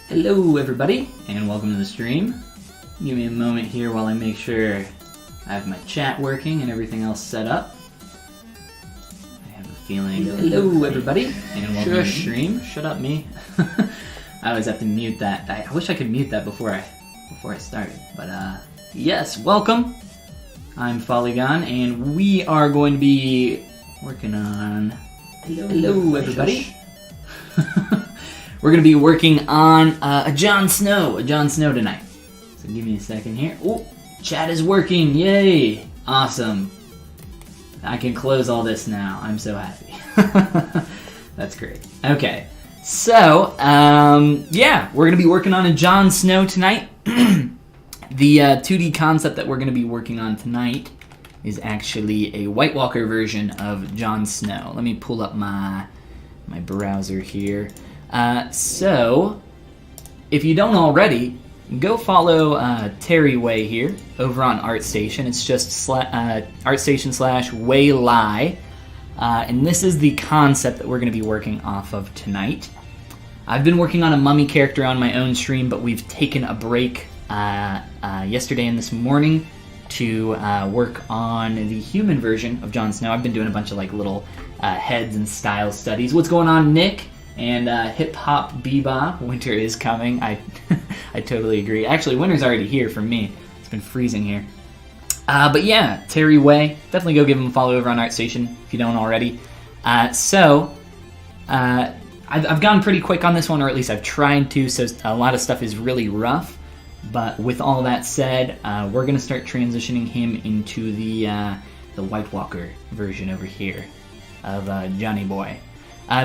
Hello everybody, and welcome to the stream. Give me a moment here while I make sure I have my chat working and everything else set up. I have a feeling... Hello everybody, and welcome to the stream. Shut up, me. I always have to mute that. I wish I could mute that before I started. But yes, welcome. I'm Follygon, and we are going to be working on... Hello everybody. We're going to be working on a Jon Snow tonight. So give me a second here. Oh, chat is working. Yay. Awesome. I can close all this now. I'm so happy. That's great. Okay. So, yeah, we're going to be working on a Jon Snow tonight. The 2D concept that we're going to be working on tonight is actually a White Walker version of Jon Snow. Let me pull up my browser here. So, if you don't already, go follow Terry Way here over on ArtStation. It's just ArtStation/Waylai. And this is the concept that we're going to be working off of tonight. I've been working on a mummy character on my own stream, but we've taken a break yesterday and this morning to work on the human version of Jon Snow. I've been doing a bunch of like little heads and style studies. What's going on, Nick? And hip hop bebop, winter is coming. I totally agree. Actually, winter's already here for me. It's been freezing here. But yeah, Terry Way, definitely go give him a follow over on ArtStation if you don't already. I've gone pretty quick on this one, or at least I've tried to. So a lot of stuff is really rough. But with all that said, we're gonna start transitioning him into the White Walker version over here of Johnny Boy.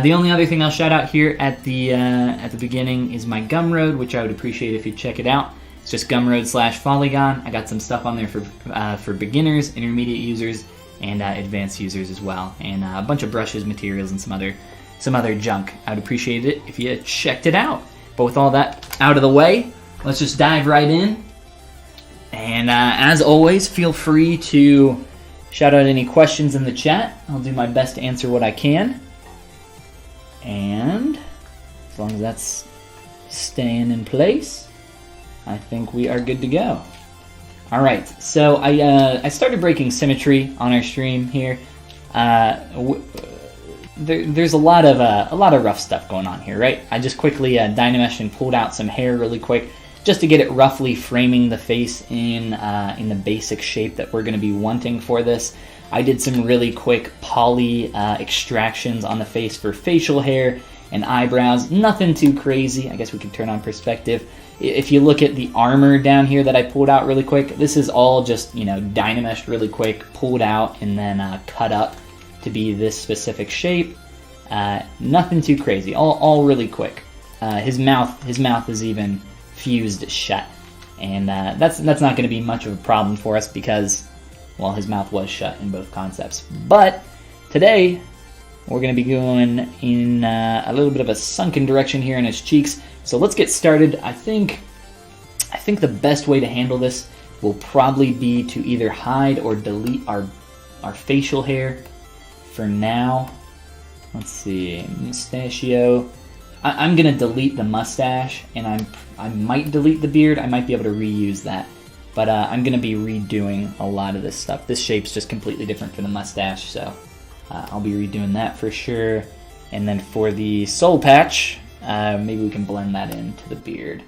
The only other thing I'll shout out here at the beginning is my Gumroad, which I would appreciate if you check it out. It's just Gumroad/Follygon. I got some stuff on there for beginners, intermediate users, and advanced users as well, and a bunch of brushes, materials, and some other junk. I would appreciate it if you checked it out. But with all that out of the way, let's just dive right in. And as always, feel free to shout out any questions in the chat. I'll do my best to answer what I can. And as long as that's staying in place, I think we are good to go. All right, so I started breaking symmetry on our stream here. There's a lot of rough stuff going on here, right? I just quickly dynameshed and pulled out some hair really quick, just to get it roughly framing the face in the basic shape that we're going to be wanting for this. I did some really quick poly extractions on the face for facial hair and eyebrows. Nothing too crazy. I guess we can turn on perspective. If you look at the armor down here that I pulled out really quick, this is all just, dynameshed really quick, pulled out, and then cut up to be this specific shape. Nothing too crazy. All really quick. His mouth is even fused shut, and that's not going to be much of a problem for us because, well, his mouth was shut in both concepts. But today we're going to be going in a little bit of a sunken direction here in his cheeks. So let's get started. I think the best way to handle this will probably be to either hide or delete our facial hair for now. Let's see, mustachio. I'm gonna delete the mustache, and I might delete the beard. I might be able to reuse that, but I'm gonna be redoing a lot of this stuff. This shape's just completely different for the mustache, so I'll be redoing that for sure. And then for the soul patch, maybe we can blend that into the beard.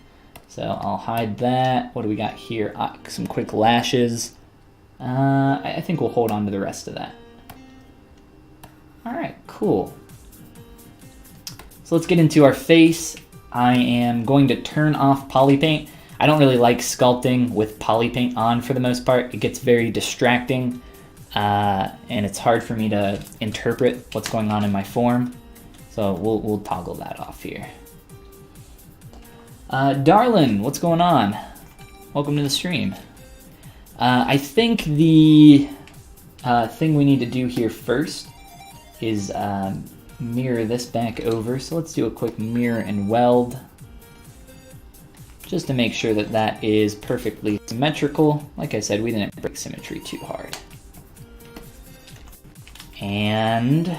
So I'll hide that. What do we got here? Some quick lashes. I think we'll hold on to the rest of that. All right, cool. So let's get into our face. I am going to turn off polypaint. I don't really like sculpting with polypaint on for the most part. It gets very distracting, and it's hard for me to interpret what's going on in my form. So we'll toggle that off here. Darlin, what's going on? Welcome to the stream. I think the thing we need to do here first is mirror this back over. So let's do a quick mirror and weld, just to make sure that that is perfectly symmetrical. Like I said, we didn't break symmetry too hard. And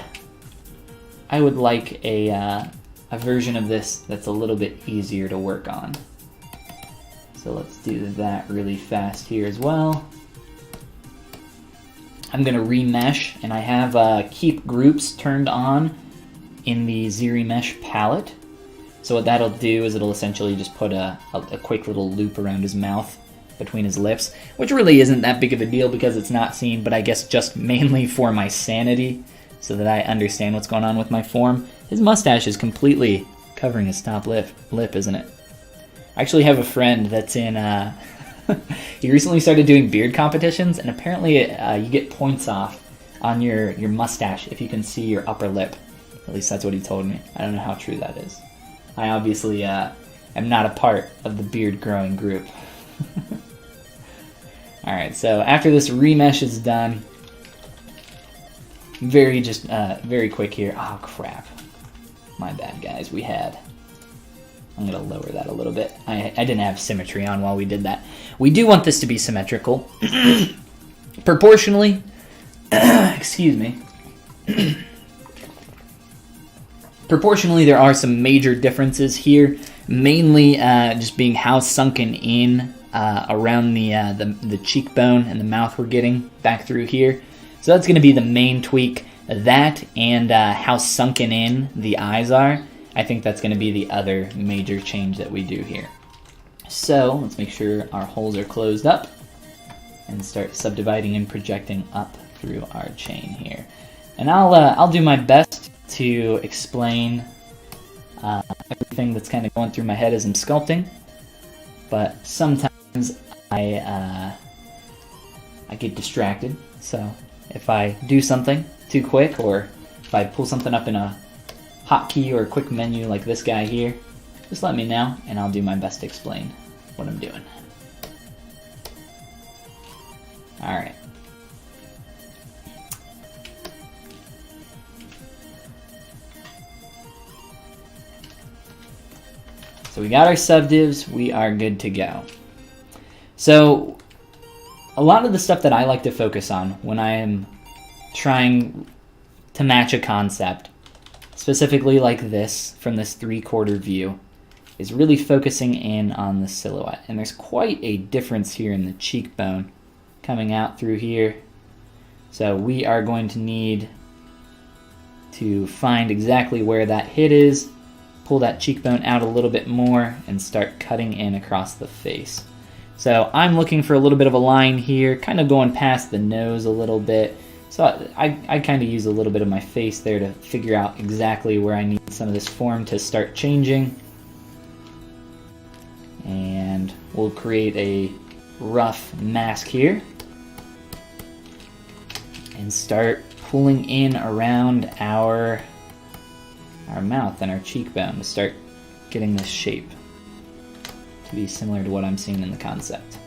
I would like a a version of this that's a little bit easier to work on. So let's do that really fast here as well. I'm going to remesh, and I have keep groups turned on in the ZBrush palette. So what that'll do is it'll essentially just put a quick little loop around his mouth between his lips, which really isn't that big of a deal because it's not seen, but I guess just mainly for my sanity, so that I understand what's going on with my form. His mustache is completely covering his top lip, isn't it? I actually have a friend that's in, he recently started doing beard competitions, and apparently you get points off on your mustache if you can see your upper lip. At least that's what he told me. I don't know how true that is. I obviously am not a part of the beard growing group. Alright, so after this remesh is done, very quick here. Oh crap. My bad, guys. I'm going to lower that a little bit. I didn't have symmetry on while we did that. We do want this to be symmetrical. Proportionally, excuse me. Proportionally, there are some major differences here. Mainly just being how sunken in around the cheekbone and the mouth we're getting back through here. So that's going to be the main tweak. That and how sunken in the eyes are. I think that's going to be the other major change that we do here. So let's make sure our holes are closed up and start subdividing and projecting up through our chain here. And I'll do my best to explain everything that's kind of going through my head as I'm sculpting, but sometimes I get distracted. So if I do something too quick, or if I pull something up in a hotkey or a quick menu like this guy here, just let me know and I'll do my best to explain what I'm doing. Alright. So we got our subdivs, we are good to go. So a lot of the stuff that I like to focus on when I am trying to match a concept, specifically like this, from this 3/4 view, is really focusing in on the silhouette. And there's quite a difference here in the cheekbone coming out through here. So we are going to need to find exactly where that hit is, pull that cheekbone out a little bit more, and start cutting in across the face. So I'm looking for a little bit of a line here, kind of going past the nose a little bit. So I kind of use a little bit of my face there to figure out exactly where I need some of this form to start changing. And we'll create a rough mask here and start pulling in around our mouth and our cheekbone to start getting this shape to be similar to what I'm seeing in the concept.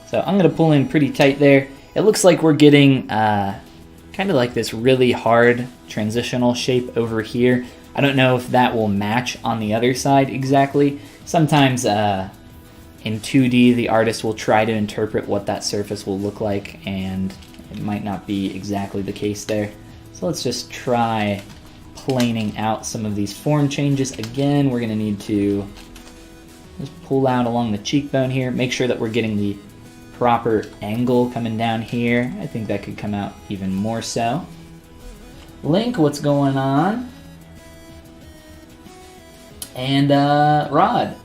So I'm going to pull in pretty tight there. It looks like we're getting kind of like this really hard transitional shape over here. I don't know if that will match on the other side exactly. Sometimes in 2D the artist will try to interpret what that surface will look like, and it might not be exactly the case there. So let's just try planing out some of these form changes. Again, we're going to need to just pull out along the cheekbone here, make sure that we're getting the proper angle coming down here. I think that could come out even more so. Link, what's going on? And Rod,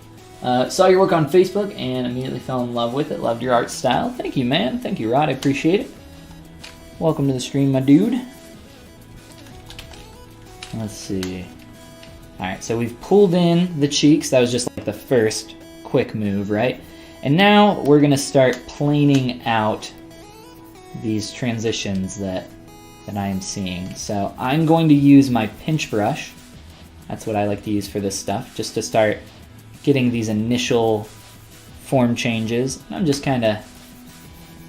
saw your work on Facebook and immediately fell in love with it. Loved your art style. Thank you, man. Thank you, Rod. I appreciate it. Welcome to the stream, my dude. Let's see. Alright, so we've pulled in the cheeks. That was just like the first quick move, right? And now we're going to start planing out these transitions that I am seeing. So I'm going to use my pinch brush. That's what I like to use for this stuff, just to start getting these initial form changes. I'm just kind of,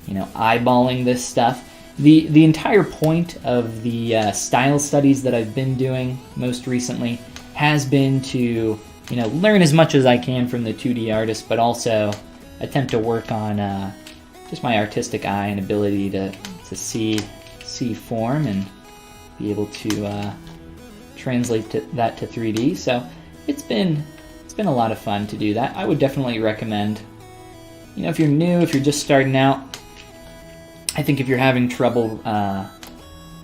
eyeballing this stuff. The entire point of the style studies that I've been doing most recently has been to, learn as much as I can from the 2D artist, but also attempt to work on just my artistic eye and ability to see form and be able to translate that to 3D. So it's been a lot of fun to do that. I would definitely recommend, you know, if you're new, if you're just starting out, I think if you're having trouble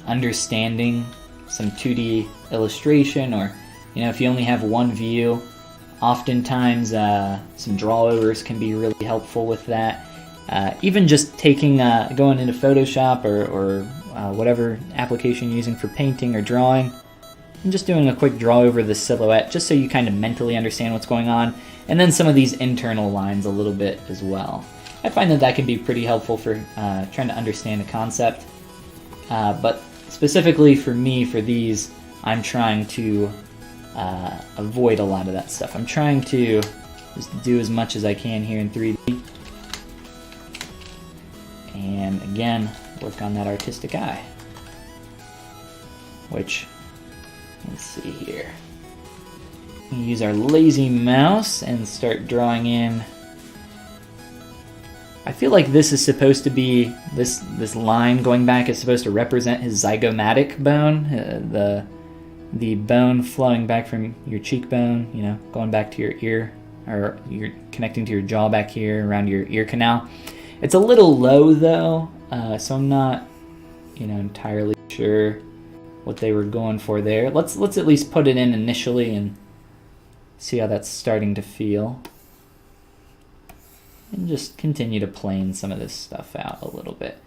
understanding some 2D illustration, or, you know, if you only have one view, oftentimes some drawovers can be really helpful with that. Even just taking, going into Photoshop or whatever application you're using for painting or drawing, and just doing a quick draw over the silhouette, just so you kind of mentally understand what's going on, and then some of these internal lines a little bit as well. I find that that can be pretty helpful for trying to understand a concept. But specifically for me, for these, I'm trying to avoid a lot of that stuff. I'm trying to just do as much as I can here in 3D. And again, work on that artistic eye. Which, let's see here. Use our lazy mouse and start drawing in. I feel like this is supposed to be, this line going back is supposed to represent his zygomatic bone, the bone flowing back from your cheekbone, you know, going back to your ear, or you're connecting to your jaw back here around your ear canal. It's a little low though, so I'm not, you know, entirely sure what they were going for there. Let's at least put it in initially and see how that's starting to feel. And just continue to plane some of this stuff out a little bit.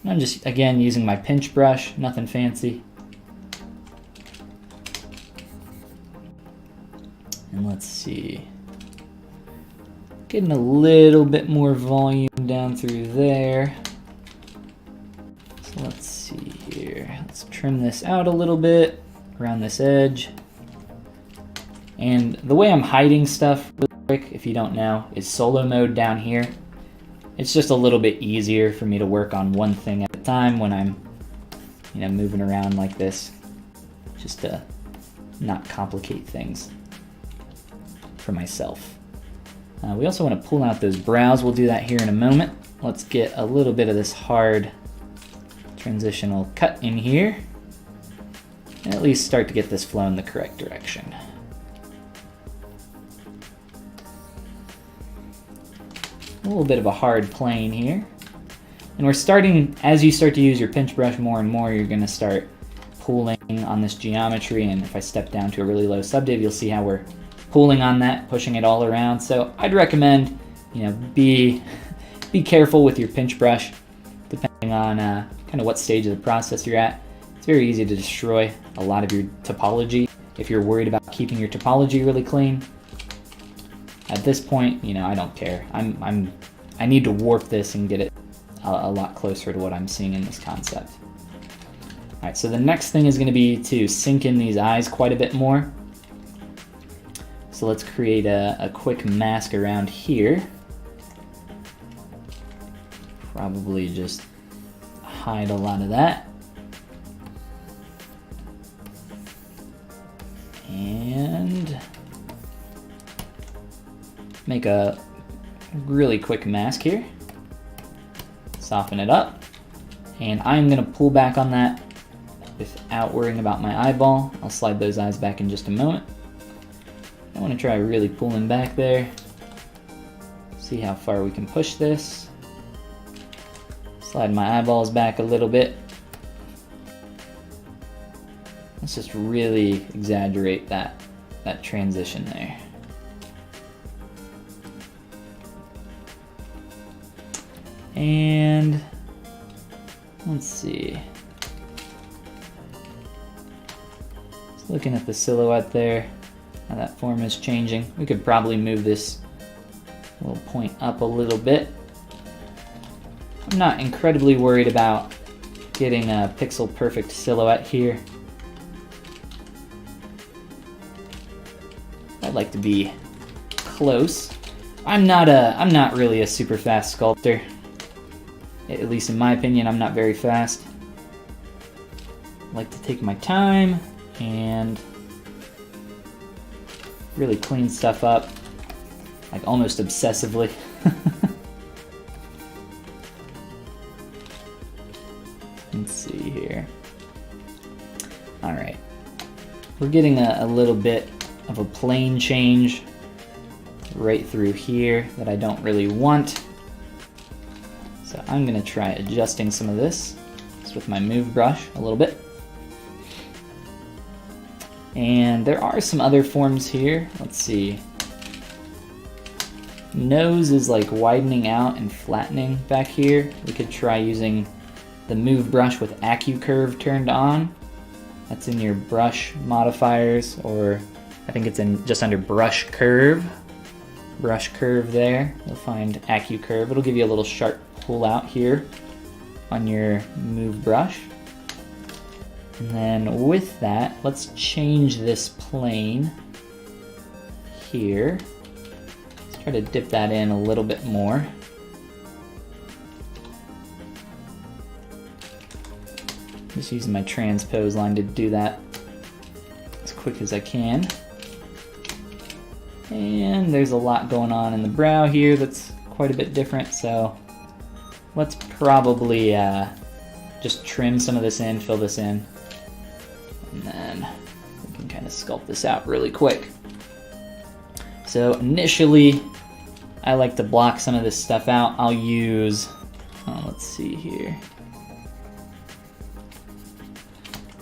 And I'm just, again, using my pinch brush, nothing fancy. And let's see. Getting a little bit more volume down through there. So let's see here. Let's trim this out a little bit around this edge. And the way I'm hiding stuff really quick, if you don't know, is solo mode down here. It's just a little bit easier for me to work on one thing at a time when I'm, you know, moving around like this, just to not complicate things for myself. We also want to pull out those brows. We'll do that here in a moment. Let's get a little bit of this hard transitional cut in here, and at least start to get this flow in the correct direction. A little bit of a hard plane here. And we're starting, as you start to use your pinch brush more and more, you're gonna start pulling on this geometry, and if I step down to a really low subdiv, you'll see how we're pulling on that, pushing it all around. So I'd recommend, you know, be careful with your pinch brush, depending on kind of what stage of the process you're at. It's very easy to destroy a lot of your topology if you're worried about keeping your topology really clean. At this point, you know, I don't care. I need to warp this and get it a lot closer to what I'm seeing in this concept. All right, so the next thing is going to be to sink in these eyes quite a bit more. So let's create a quick mask around here. Probably just hide a lot of that. And make a really quick mask here. Soften it up. And I'm going to pull back on that without worrying about my eyeball. I'll slide those eyes back in just a moment. I want to try really pulling back there. See how far we can push this. Slide my eyeballs back a little bit. Let's just really exaggerate that transition there. And let's see. Just looking at the silhouette there, how that form is changing. We could probably move this little point up a little bit. I'm not incredibly worried about getting a pixel perfect silhouette here. I'd like to be close. I'm not really a super fast sculptor. At least in my opinion, I'm not very fast. I like to take my time and really clean stuff up, like almost obsessively. Let's see here. All right, we're getting a little bit of a plane change right through here that I don't really want. So I'm gonna try adjusting some of this just with my move brush a little bit. And there are some other forms here. Let's see. Nose is like widening out and flattening back here. We could try using the move brush with AccuCurve turned on. That's in your brush modifiers, or I think it's in just under brush curve. Brush curve there. You'll find AccuCurve. It'll give you a little sharp pull out here on your move brush. And then with that, let's change this plane here. Let's try to dip that in a little bit more. Just using my transpose line to do that as quick as I can. And there's a lot going on in the brow here that's quite a bit different, so let's probably just trim some of this in, fill this in, and then we can kind of sculpt this out really quick. So initially, I like to block some of this stuff out. I'll use, let's see here.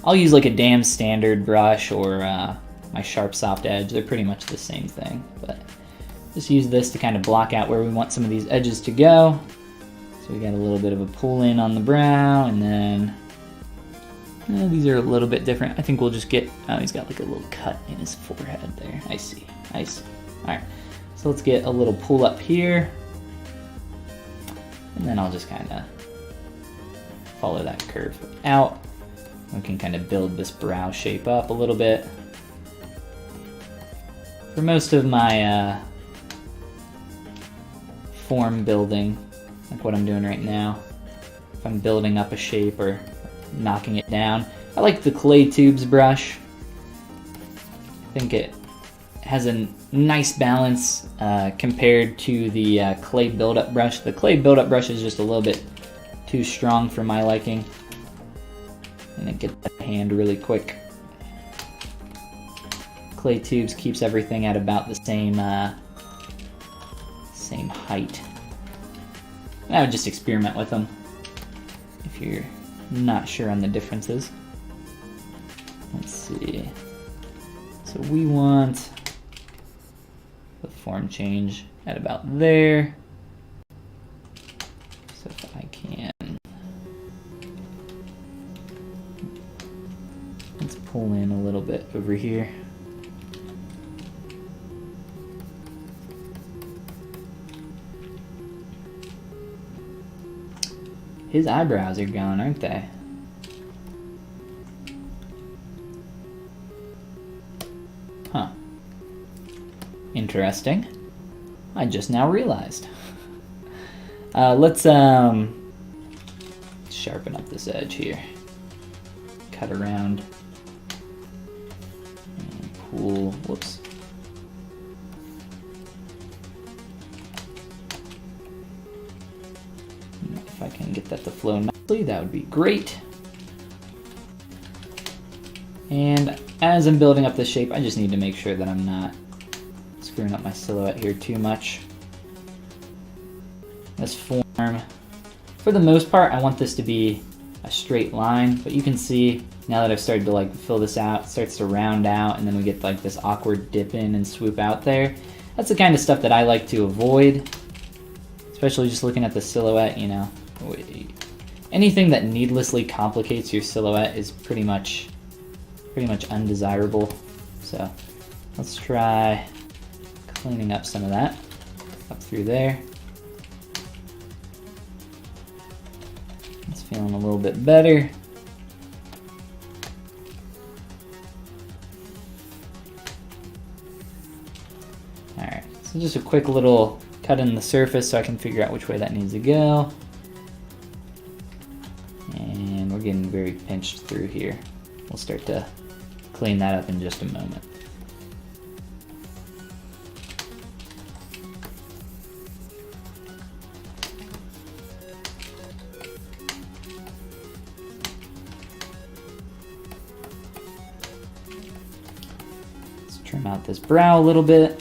I'll use like a damn standard brush or my sharp soft edge. They're pretty much the same thing, but just use this to kind of block out where we want some of these edges to go. So we got a little bit of a pull in on the brow, and then these are a little bit different. I think we'll just get, oh, he's got like a little cut in his forehead there. I see, I see. All right, so let's get a little pull up here, and then I'll just kind of follow that curve out. We can kind of build this brow shape up a little bit. For most of my form building, like what I'm doing right now, if I'm building up a shape or knocking it down, I like the clay tubes brush. I think it has a nice balance compared to the clay buildup brush. The clay buildup brush is just a little bit too strong for my liking, and it gets the hand really quick. Clay tubes keeps everything at about the same same height. And I would just experiment with them if you're not sure on the differences. Let's see. So we want the form change at about there. So if I can, let's pull in a little bit over here. His eyebrows are gone, aren't they? Huh. Interesting. I just now realized. Let's sharpen up this edge here. Cut around. And pull. Whoops. If I can get that to flow nicely, that would be great. And as I'm building up this shape, I just need to make sure that I'm not screwing up my silhouette here too much. This form, for the most part, I want this to be a straight line, but you can see now that I've started to like fill this out, it starts to round out, and then we get like this awkward dip in and swoop out there. That's the kind of stuff that I like to avoid, especially just looking at the silhouette, you know. Anything that needlessly complicates your silhouette is pretty much undesirable. So let's try cleaning up some of that up through there. It's feeling a little bit better. All right, so just a quick little cut in the surface so I can figure out which way that needs to go. And we're getting very pinched through here. We'll start to clean that up in just a moment. Trim out this brow a little bit.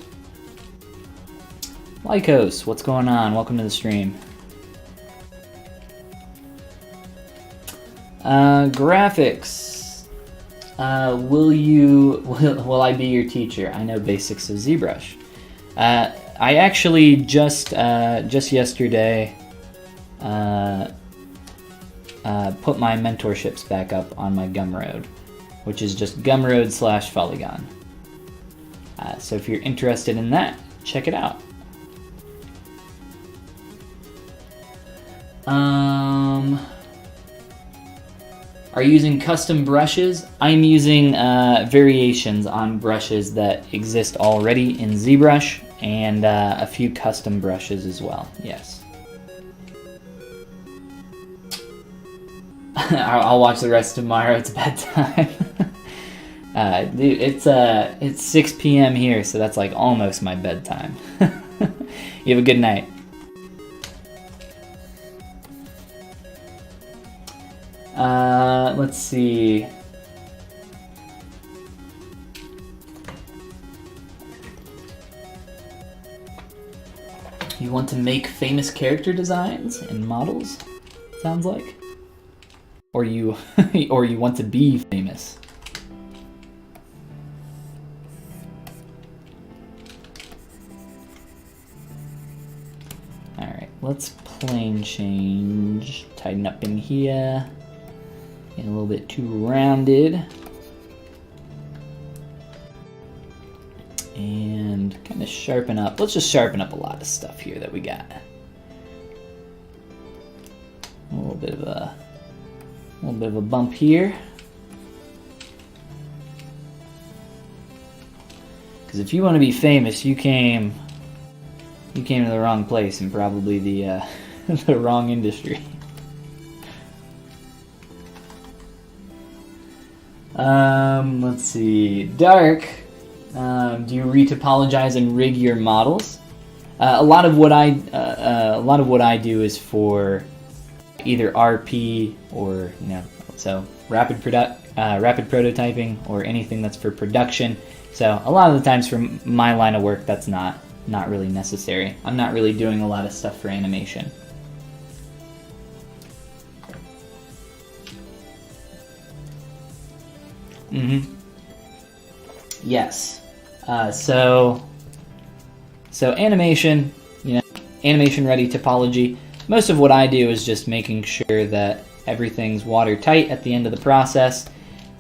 Lycos, what's going on? Welcome to the stream. Graphics. Will I be your teacher? I know basics of ZBrush. I actually just yesterday put my mentorships back up on my Gumroad, which is just Gumroad/Follygon. So if you're interested in that, check it out. Are you using custom brushes? I'm using variations on brushes that exist already in ZBrush, and a few custom brushes as well, yes. I'll watch the rest tomorrow, it's bedtime. Dude, it's 6 p.m. here, so that's like almost my bedtime. You have a good night. Let's see. You want to make famous character designs and models? Sounds like. Or you or you want to be famous. Alright, let's plane change. Tighten up in here. Get a little bit too rounded. And kind of sharpen up. Let's just sharpen up a lot of stuff here that we got. A little bit of a bump here. Because if you want to be famous, you came to the wrong place and probably the the wrong industry. Let's see. Dark. Do you retopologize and rig your models? A lot of what I do is for either RP or so rapid prototyping or anything that's for production. So a lot of the times for my line of work, that's not really necessary. I'm not really doing a lot of stuff for animation. Yes. So animation, animation ready topology. Most of what I do is just making sure that everything's watertight at the end of the process.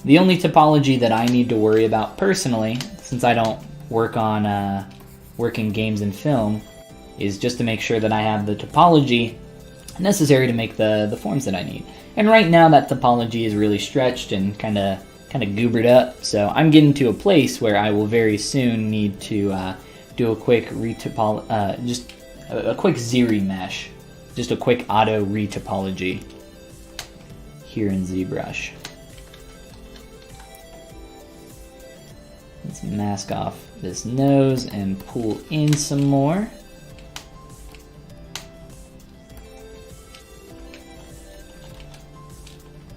The only topology that I need to worry about personally, since I don't work in games and film, is just to make sure that I have the topology necessary to make the forms that I need. And right now that topology is really stretched and kind of goobered up, so I'm getting to a place where I will very soon need to do a quick just a quick Z-remesh, just a quick auto retopology here in ZBrush. Let's mask off this nose and pull in some more.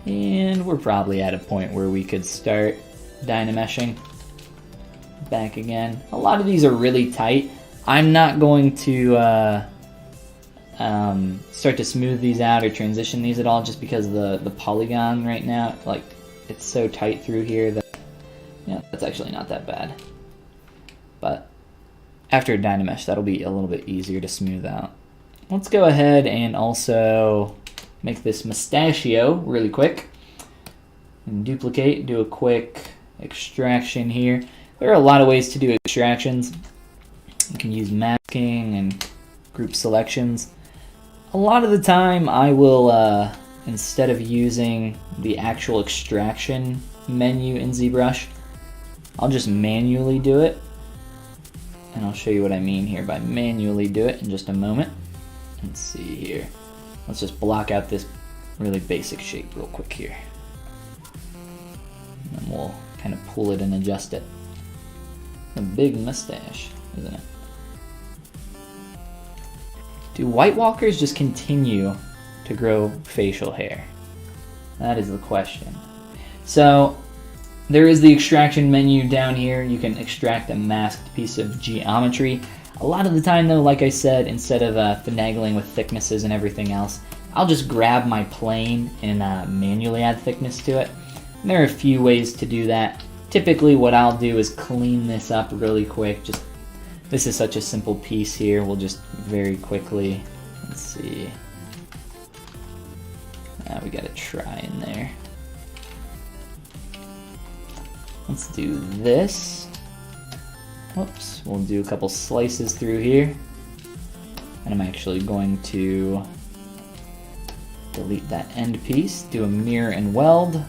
And we're probably at a point where we could start dynameshing back again. A lot of these are really tight. I'm not going to start to smooth these out or transition these at all, just because the polygon right now, like, it's so tight through here that that's actually not that bad. But after a dynamesh, that'll be a little bit easier to smooth out. Let's go ahead and also make this mustachio really quick. And duplicate, do a quick extraction here. There are a lot of ways to do extractions. You can use masking and group selections. A lot of the time I will, instead of using the actual extraction menu in ZBrush, I'll just manually do it. And I'll show you what I mean here by manually do it in just a moment. Let's see here. Let's just block out this really basic shape real quick here. And then we'll kind of pull it and adjust it. A big mustache, isn't it? Do White Walkers just continue to grow facial hair? That is the question. So There is the extraction menu down here. You can extract a masked piece of geometry. A lot of the time though, like I said, instead of finagling with thicknesses and everything else, I'll just grab my plane and manually add thickness to it. And there are a few ways to do that. Typically what I'll do is clean this up really quick. This is such a simple piece here. We'll just very quickly, let's see. We got a try in there. Let's do this. Whoops, we'll do a couple slices through here. And I'm actually going to delete that end piece, do a mirror and weld.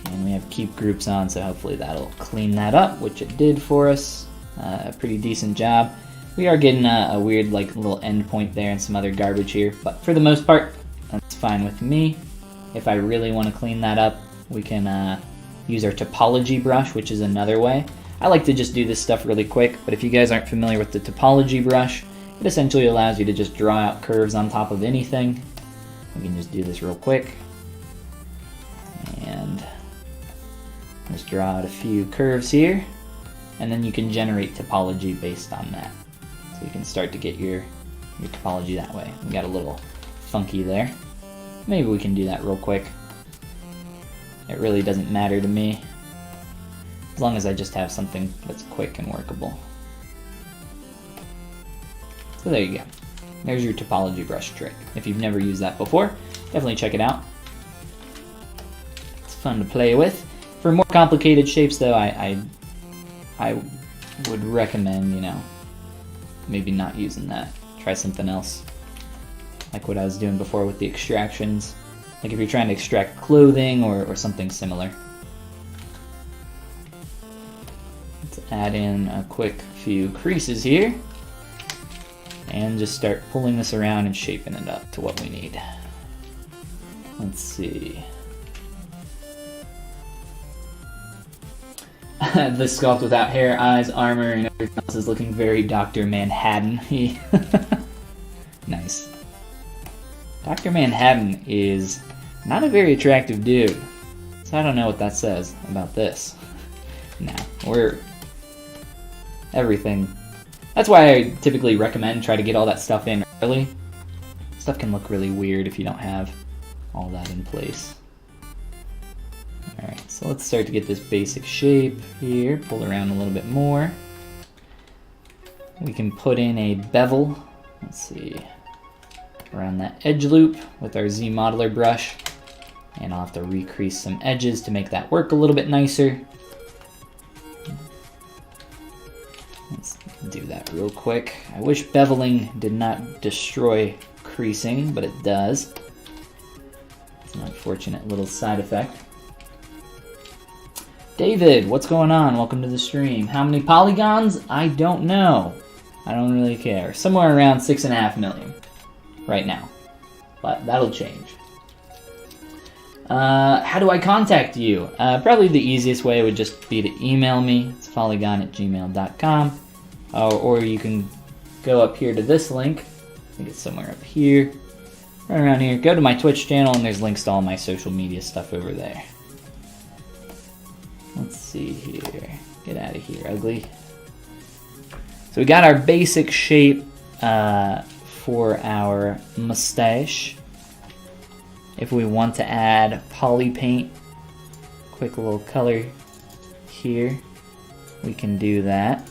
And we have keep groups on, so hopefully that'll clean that up, which it did for us. A pretty decent job. We are getting a weird like little end point there and some other garbage here, but for the most part, that's fine with me. If I really want to clean that up, we can use our topology brush, which is another way. I like to just do this stuff really quick, but if you guys aren't familiar with the topology brush, it essentially allows you to just draw out curves on top of anything. We can just do this real quick. And just draw out a few curves here. And then you can generate topology based on that. So you can start to get your topology that way. We got a little funky there. Maybe we can do that real quick. It really doesn't matter to me, as long as I just have something that's quick and workable. So there you go. There's your topology brush trick. If you've never used that before, definitely check it out. It's fun to play with. For more complicated shapes though, I would recommend, you know, maybe not using that. Try something else, like what I was doing before with the extractions. Like if you're trying to extract clothing or something similar. Let's add in a quick few creases here. And just start pulling this around and shaping it up to what we need. Let's see. The sculpt without hair, eyes, armor, and everything else is looking very Dr. Manhattan. Nice. Dr. Manhattan is not a very attractive dude, so I don't know what that says about this. No, we're everything. That's why I typically recommend try to get all that stuff in early. Stuff can look really weird if you don't have all that in place. Alright, so let's start to get this basic shape here, pull around a little bit more. We can put in a bevel, let's see, around that edge loop with our Z modeler brush. And I'll have to recrease some edges to make that work a little bit nicer. Let's do that real quick. I wish beveling did not destroy creasing, but it does. It's an unfortunate little side effect. David, what's going on? Welcome to the stream. How many polygons? I don't know. I don't really care. Somewhere around 6.5 million right now, but that'll change. How do I contact you? Probably the easiest way would just be to email me. It's follygon@gmail.com. Or you can go up here to this link. I think it's somewhere up here. Right around here. Go to my Twitch channel and there's links to all my social media stuff over there. Let's see here. Get out of here, ugly. So we got our basic shape for our mustache. If we want to add poly paint, quick little color here, we can do that.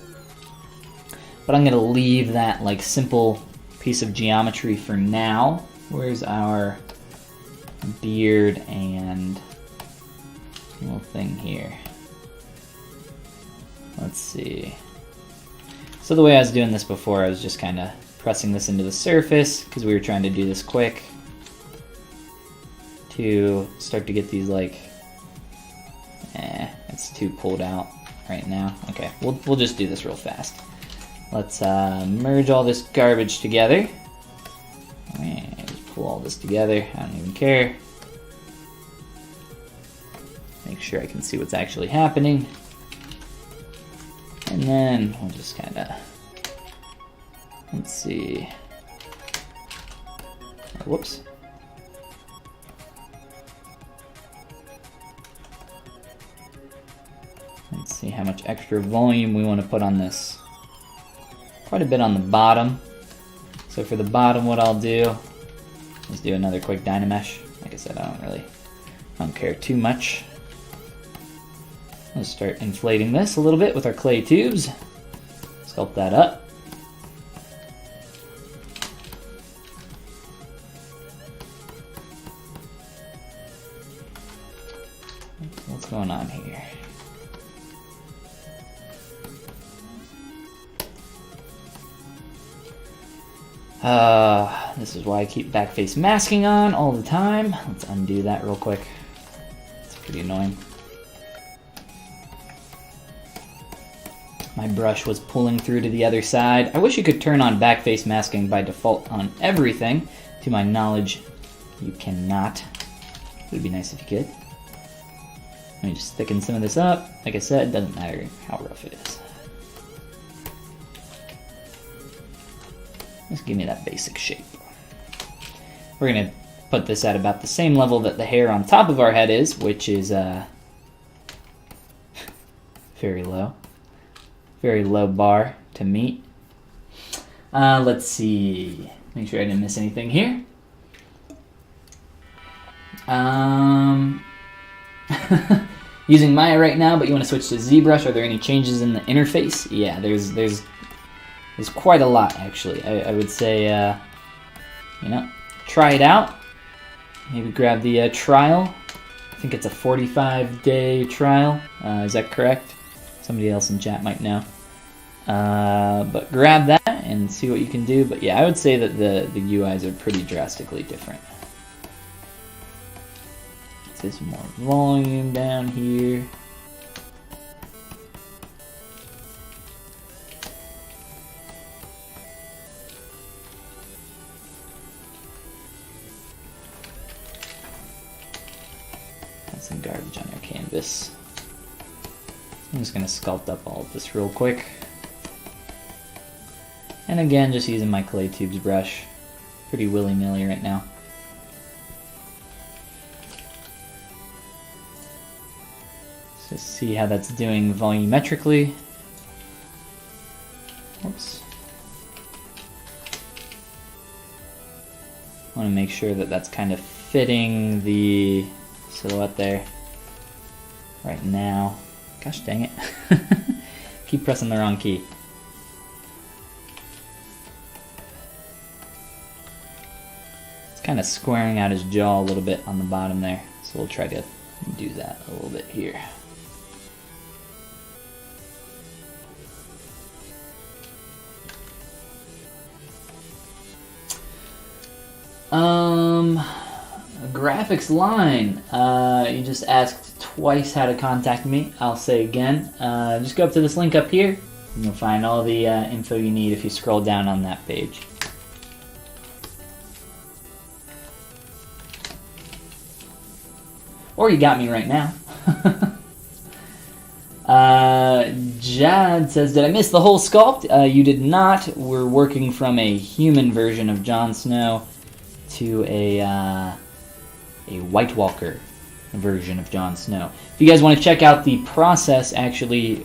But I'm gonna leave that like simple piece of geometry for now. Where's our beard and little thing here? Let's see. So the way I was doing this before, I was just kind of pressing this into the surface because we were trying to do this quick to start to get these like, it's too pulled out right now. Okay, we'll just do this real fast. Let's merge all this garbage together. Just pull all this together. I don't even care. Make sure I can see what's actually happening. And then we'll just kind of, let's see. Whoops. Let's see how much extra volume we want to put on this. Quite a bit on the bottom. So for the bottom, what I'll do is do another quick Dynamesh. Like I said, I don't care too much. Let's start inflating this a little bit with our clay tubes. Sculpt that up. What's going on here? This is why I keep backface masking on all the time. Let's undo that real quick. It's pretty annoying. My brush was pulling through to the other side. I wish you could turn on backface masking by default on everything. To my knowledge, you cannot. It would be nice if you could. Let me just thicken some of this up. Like I said, it doesn't matter how rough it is. Just give me that basic shape. We're going to put this at about the same level that the hair on top of our head is, which is very low. Very low bar to meet. Let's see. Make sure I didn't miss anything here. Using Maya right now, but you want to switch to ZBrush. Are there any changes in the interface? Yeah, there's quite a lot, actually. I would say, you know, try it out. Maybe grab the trial. I think it's a 45-day trial. Is that correct? Somebody else in chat might know. But grab that and see what you can do. But yeah, I would say that the UIs are pretty drastically different. Let's some more volume down here. Got some garbage on our canvas. I'm just going to sculpt up all of this real quick. And again, just using my clay tubes brush. Pretty willy-nilly right now. So see how that's doing volumetrically. Oops. I want to make sure that that's kind of fitting the silhouette there right now. Gosh dang it. Keep pressing the wrong key. It's kind of squaring out his jaw a little bit on the bottom there. So we'll try to do that a little bit here. Graphics line. You just asked twice how to contact me. I'll say again. Just go up to this link up here, and you'll find all the info you need if you scroll down on that page. Or you got me right now. Jad says, did I miss the whole sculpt? You did not. We're working from a human version of Jon Snow to a White Walker version of Jon Snow. If you guys want to check out the process, actually,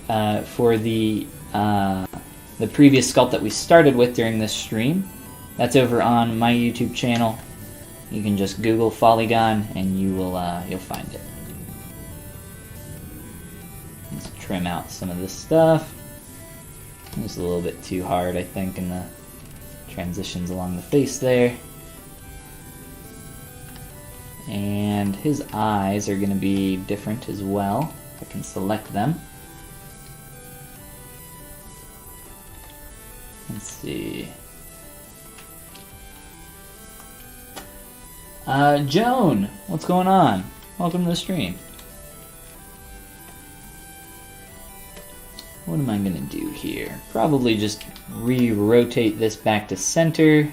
for the previous sculpt that we started with during this stream, that's over on my YouTube channel. You can just Google Follygon and you'll find it. Let's trim out some of this stuff. It's a little bit too hard, I think, in the transitions along the face there. And his eyes are going to be different as well. I can select them. Let's see. Joan, what's going on? Welcome to the stream. What am I going to do here? Probably just re-rotate this back to center.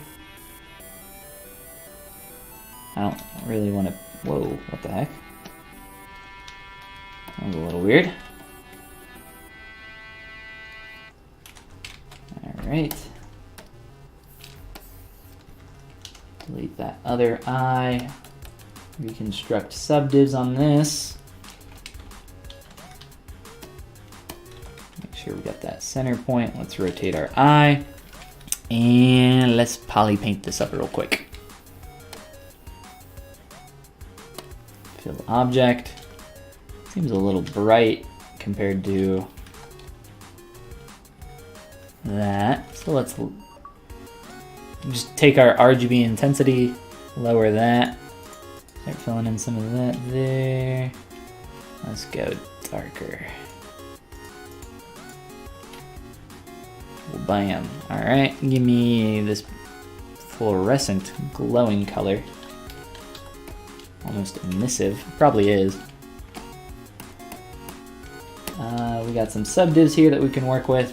I don't really want to... Whoa, what the heck? That was a little weird. Alright. Delete that other eye. Reconstruct subdivs on this. sure we got that center point. Let's rotate our eye. And let's poly paint this up real quick. Fill object. Seems a little bright compared to that. So let's just take our RGB intensity, lower that. Start filling in some of that there. Let's go darker. Bam. Alright, give me this fluorescent glowing color. Almost emissive. Probably is. We got some subdivs here that we can work with.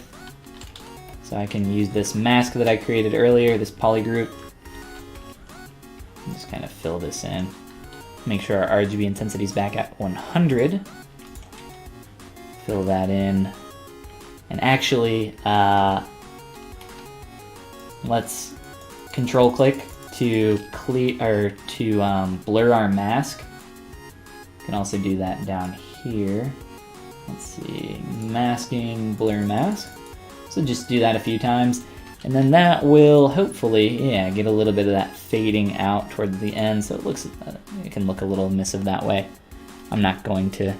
So I can use this mask that I created earlier, this poly group. Just kind of fill this in. Make sure our RGB intensity is back at 100. Fill that in. And actually, let's control click to clear or to blur our mask. You can also do that down here. Let's see, masking, blur mask. So just do that a few times, and then that will hopefully, yeah, get a little bit of that fading out towards the end, so it looks, it can look a little emissive that way. I'm not going to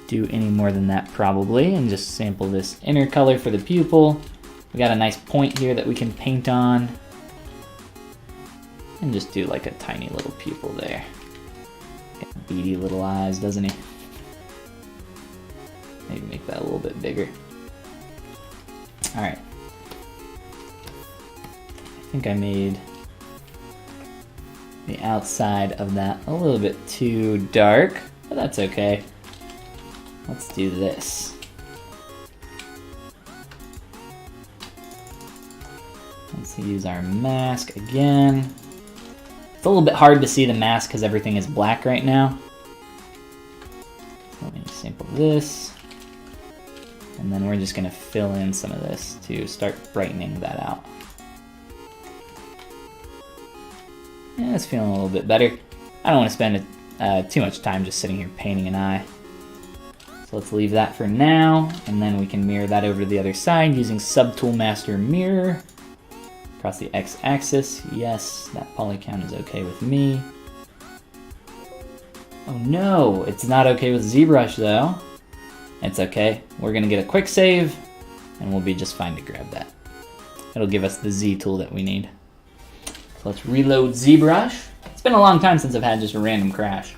do any more than that probably, and just sample this inner color for the pupil. We got a nice point here that we can paint on, and just do like a tiny little pupil there. Got beady little eyes, doesn't he? Maybe make that a little bit bigger. Alright. I think I made the outside of that a little bit too dark, but that's okay. Let's do this. Let's use our mask again. It's a little bit hard to see the mask because everything is black right now. So let me sample this. And then we're just going to fill in some of this to start brightening that out. Yeah, it's feeling a little bit better. I don't want to spend too much time just sitting here painting an eye. So let's leave that for now, and then we can mirror that over to the other side using Subtool Master Mirror. Across the x-axis, yes, that poly count is okay with me. Oh no, it's not okay with ZBrush though. It's okay, we're gonna get a quick save, and we'll be just fine to grab that. It'll give us the Z tool that we need. So let's reload ZBrush. It's been a long time since I've had just a random crash.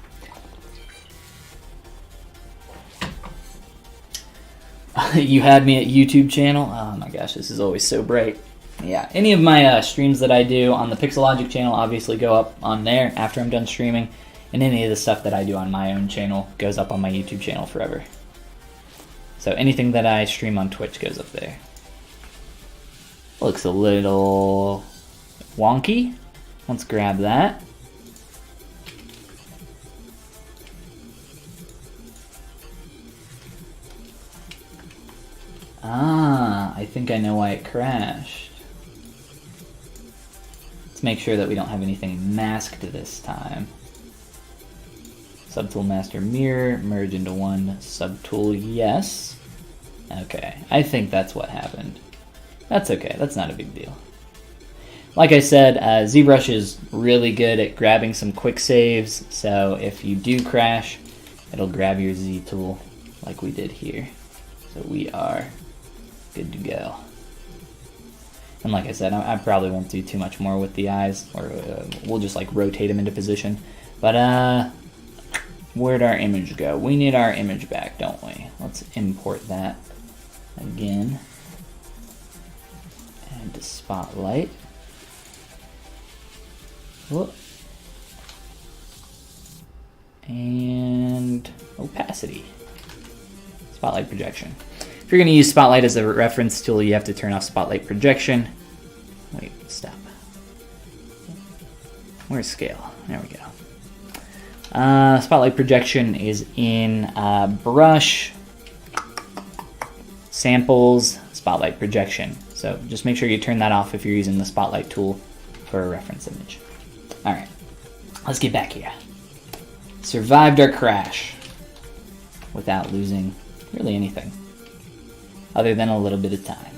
You had me at YouTube channel? Oh my gosh, this is always so bright. Yeah, any of my streams that I do on the Pixelogic channel obviously go up on there after I'm done streaming, and any of the stuff that I do on my own channel goes up on my YouTube channel forever. So anything that I stream on Twitch goes up there. Looks a little wonky. Let's grab that. Ah, I think I know why it crashed. Let's make sure that we don't have anything masked this time. Subtool Master Mirror, merge into one subtool, yes. Okay, I think that's what happened. That's okay, that's not a big deal. Like I said, ZBrush is really good at grabbing some quick saves, so if you do crash, it'll grab your Z tool like we did here. So we are good to go. And like I said, I probably won't do too much more with the eyes, or we'll just like rotate them into position. But where'd our image go? We need our image back, don't we? Let's import that again. And to Spotlight. Whoop. And opacity. Spotlight projection. If you're going to use Spotlight as a reference tool, you have to turn off Spotlight projection. Wait, stop. Where's scale? There we go. Spotlight projection is in brush, samples, spotlight projection. So just make sure you turn that off if you're using the spotlight tool for a reference image. All right, let's get back here. Survived our crash without losing really anything. other than a little bit of time.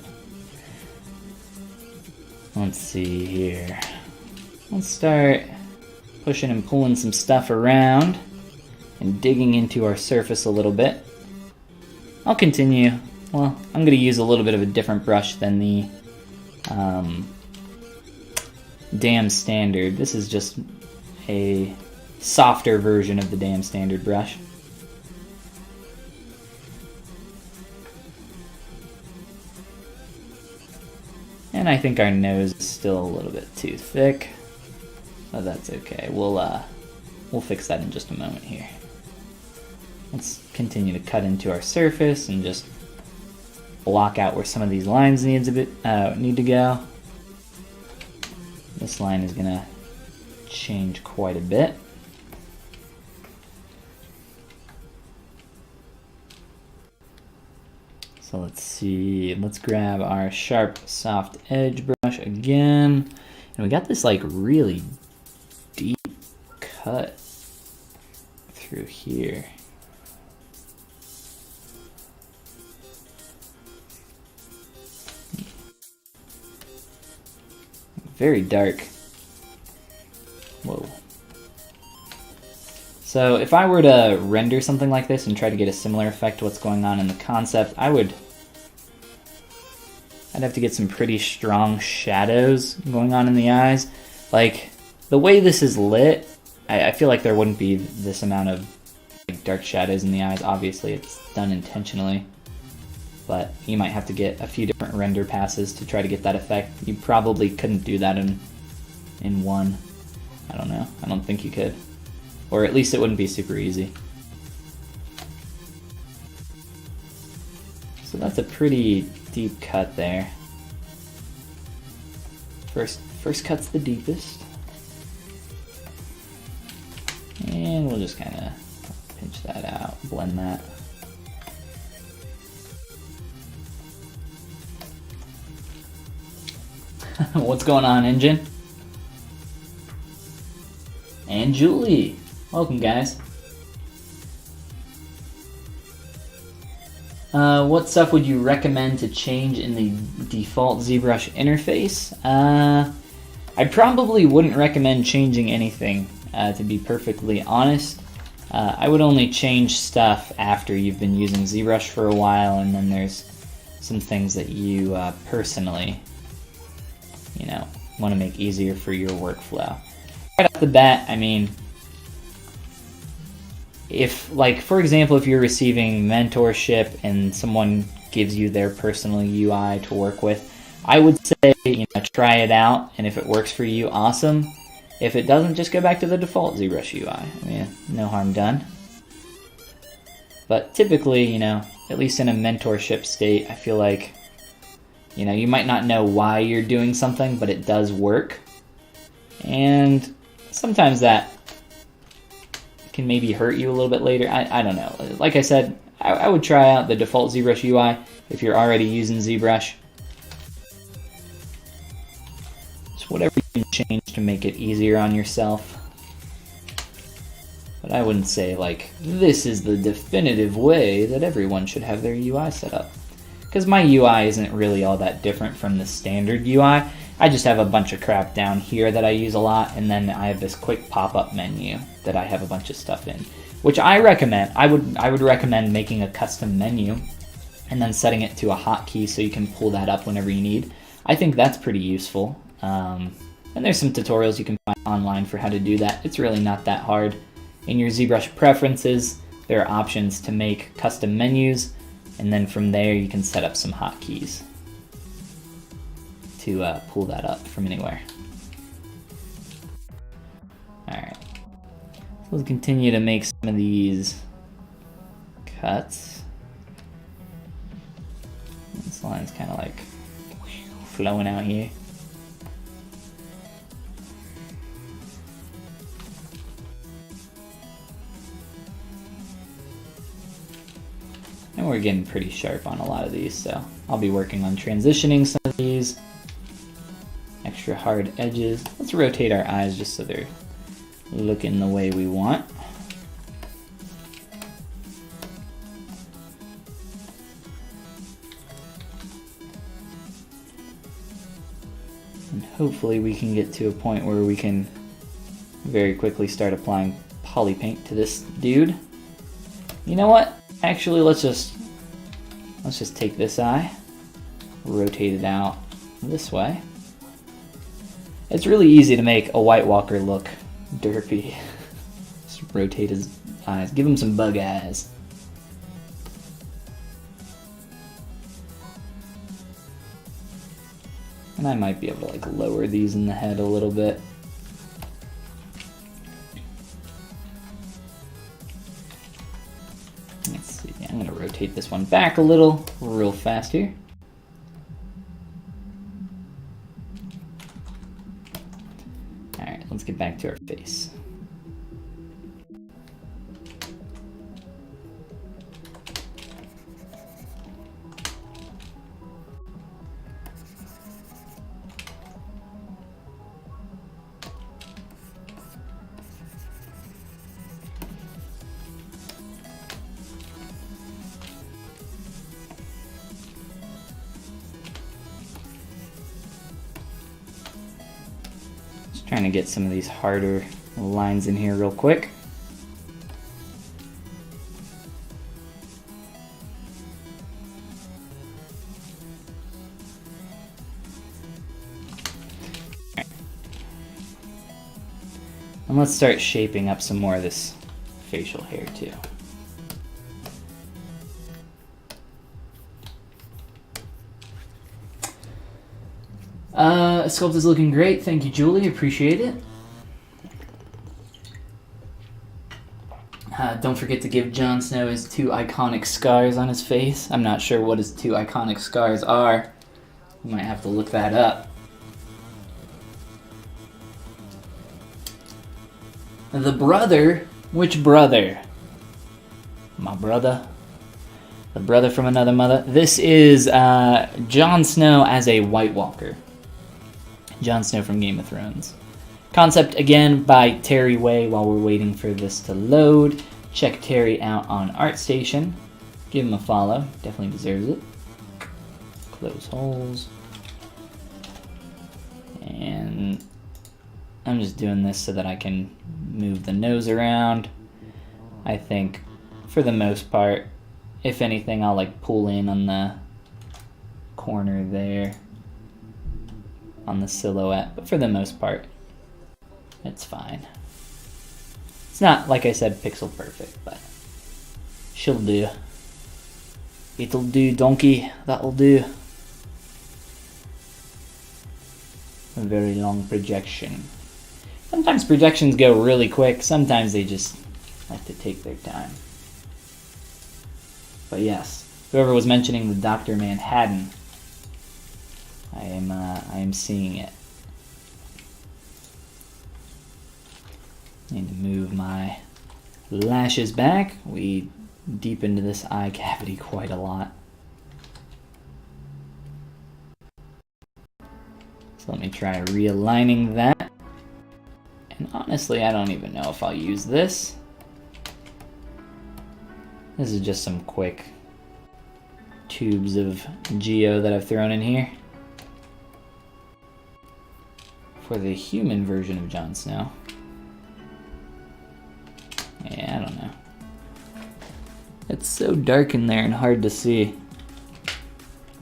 Let's see here. Let's start pushing and pulling some stuff around and digging into our surface a little bit. I'll continue. Well, I'm going to use a little bit of a different brush than the Damn Standard. This is just a softer version of the Damn Standard brush. And I think our nose is still a little bit too thick, but that's okay. We'll fix that in just a moment here. Let's continue to cut into our surface and just block out where some of these lines need to go. This line is gonna change quite a bit. So let's see, let's grab our sharp soft edge brush again. And we got this like really deep cut through here. Very dark. Whoa. So if I were to render something like this and try to get a similar effect to what's going on in the concept, I'd have to get some pretty strong shadows going on in the eyes. Like, the way this is lit, I feel like there wouldn't be this amount of like, dark shadows in the eyes. Obviously, it's done intentionally. But you might have to get a few different render passes to try to get that effect. You probably couldn't do that in one. I don't know. I don't think you could. Or at least it wouldn't be super easy. So that's a pretty deep cut there. First cut's the deepest. And we'll just kind of pinch that out, blend that. What's going on, Engine? And Julie. Welcome, guys. What stuff would you recommend to change in the default ZBrush interface? I probably wouldn't recommend changing anything, to be perfectly honest. I would only change stuff after you've been using ZBrush for a while, and then there's some things that you personally, want to make easier for your workflow. Right off the bat, I mean, if, like, for example, if you're receiving mentorship and someone gives you their personal UI to work with, I would say, try it out, and if it works for you, awesome. If it doesn't, just go back to the default ZBrush UI. I mean, no harm done. But typically, at least in a mentorship state, I feel like, you might not know why you're doing something, but it does work. And sometimes that can maybe hurt you a little bit later. I don't know. Like I said, I would try out the default ZBrush UI if you're already using ZBrush. Just whatever you can change to make it easier on yourself. But I wouldn't say, like, this is the definitive way that everyone should have their UI set up. Because my UI isn't really all that different from the standard UI. I just have a bunch of crap down here that I use a lot, and then I have this quick pop-up menu that I have a bunch of stuff in, which I recommend. I would recommend making a custom menu and then setting it to a hotkey so you can pull that up whenever you need. I think that's pretty useful. And there's some tutorials you can find online for how to do that. It's really not that hard. In your ZBrush preferences, there are options to make custom menus, and then from there you can set up some hotkeys to pull that up from anywhere. Alright, so we'll continue to make some of these cuts. This line's kind of like flowing out here. And we're getting pretty sharp on a lot of these, so I'll be working on transitioning some of these. Extra hard edges. Let's rotate our eyes just so they're looking the way we want. And hopefully we can get to a point where we can very quickly start applying poly paint to this dude. You know what? Actually, let's just take this eye, rotate it out this way. It's really easy to make a White Walker look derpy. Just rotate his eyes, give him some bug eyes. And I might be able to like lower these in the head a little bit. Let's see, I'm gonna rotate this one back a little, real fast here. Alright, let's get back to our face. Trying to get some of these harder lines in here real quick. Right. And let's start shaping up some more of this facial hair too. Sculpt is looking great. Thank you, Julie. Appreciate it. Don't forget to give Jon Snow his 2 iconic scars on his face. I'm not sure what his 2 iconic scars are. We might have to look that up. The brother? Which brother? My brother? The brother from another mother? This is Jon Snow as a White Walker. Jon Snow from Game of Thrones. Concept again by Terry Way. While we're waiting for this to load, check Terry out on ArtStation. Give him a follow. Definitely deserves it. Close holes. And I'm just doing this so that I can move the nose around. I think for the most part, if anything, I'll like pull in on the corner there on the silhouette, but for the most part, it's fine. It's not, like I said, pixel perfect, but she'll do. It'll do, donkey. That'll do. A very long projection. Sometimes projections go really quick. Sometimes they just like to take their time. But yes, whoever was mentioning the Dr. Manhattan, I am seeing it. Need to move my lashes back. We deepened this eye cavity quite a lot. So let me try realigning that. And honestly, I don't even know if I'll use this. This is just some quick tubes of geo that I've thrown in here for the human version of Jon Snow. Yeah, I don't know. It's so dark in there and hard to see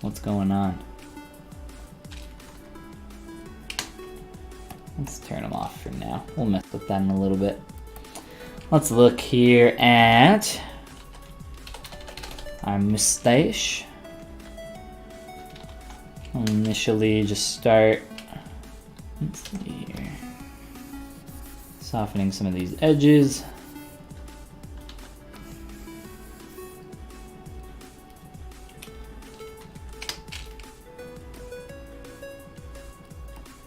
what's going on. Let's turn them off for now. We'll mess with that in a little bit. Let's look here at our mustache. I'll initially just start, let's see here, softening some of these edges.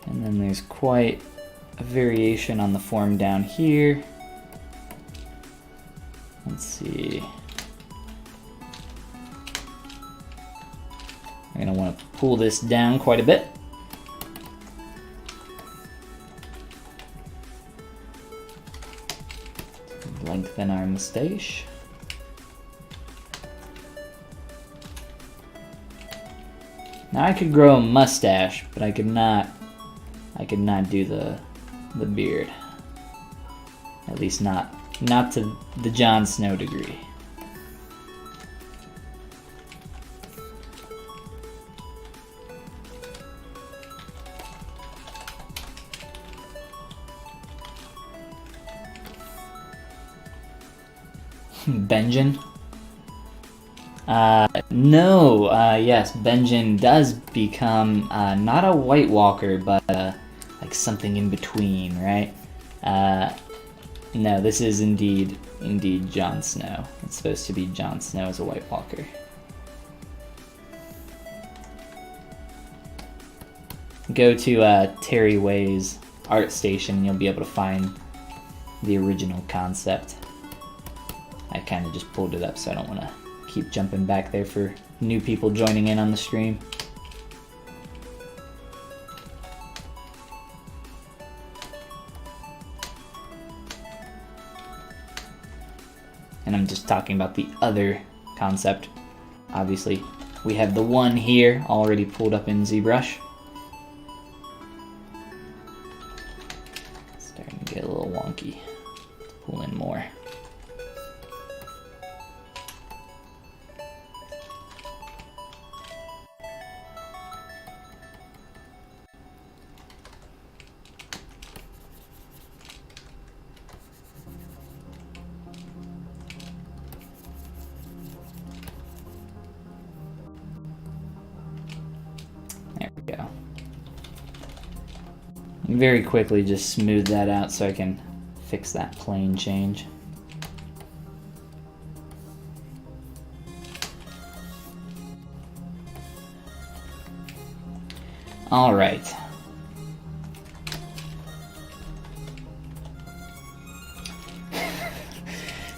And then there's quite a variation on the form down here. Let's see. I'm going to want to pull this down quite a bit. Lengthen our mustache. Now I could grow a mustache, but I could not I could not do the beard. At least not to the Jon Snow degree. Benjen? No, yes, Benjen does become, not a White Walker, but, like something in between, right? No, this is indeed Jon Snow. It's supposed to be Jon Snow as a White Walker. Go to, Terry Way's art station and you'll be able to find the original concept. I kind of just pulled it up, so I don't want to keep jumping back there for new people joining in on the stream. And I'm just talking about the other concept. Obviously, we have the one here already pulled up in ZBrush. Starting to get a little wonky. Let's pull in more. Very quickly just smooth that out so I can fix that plane change. All right.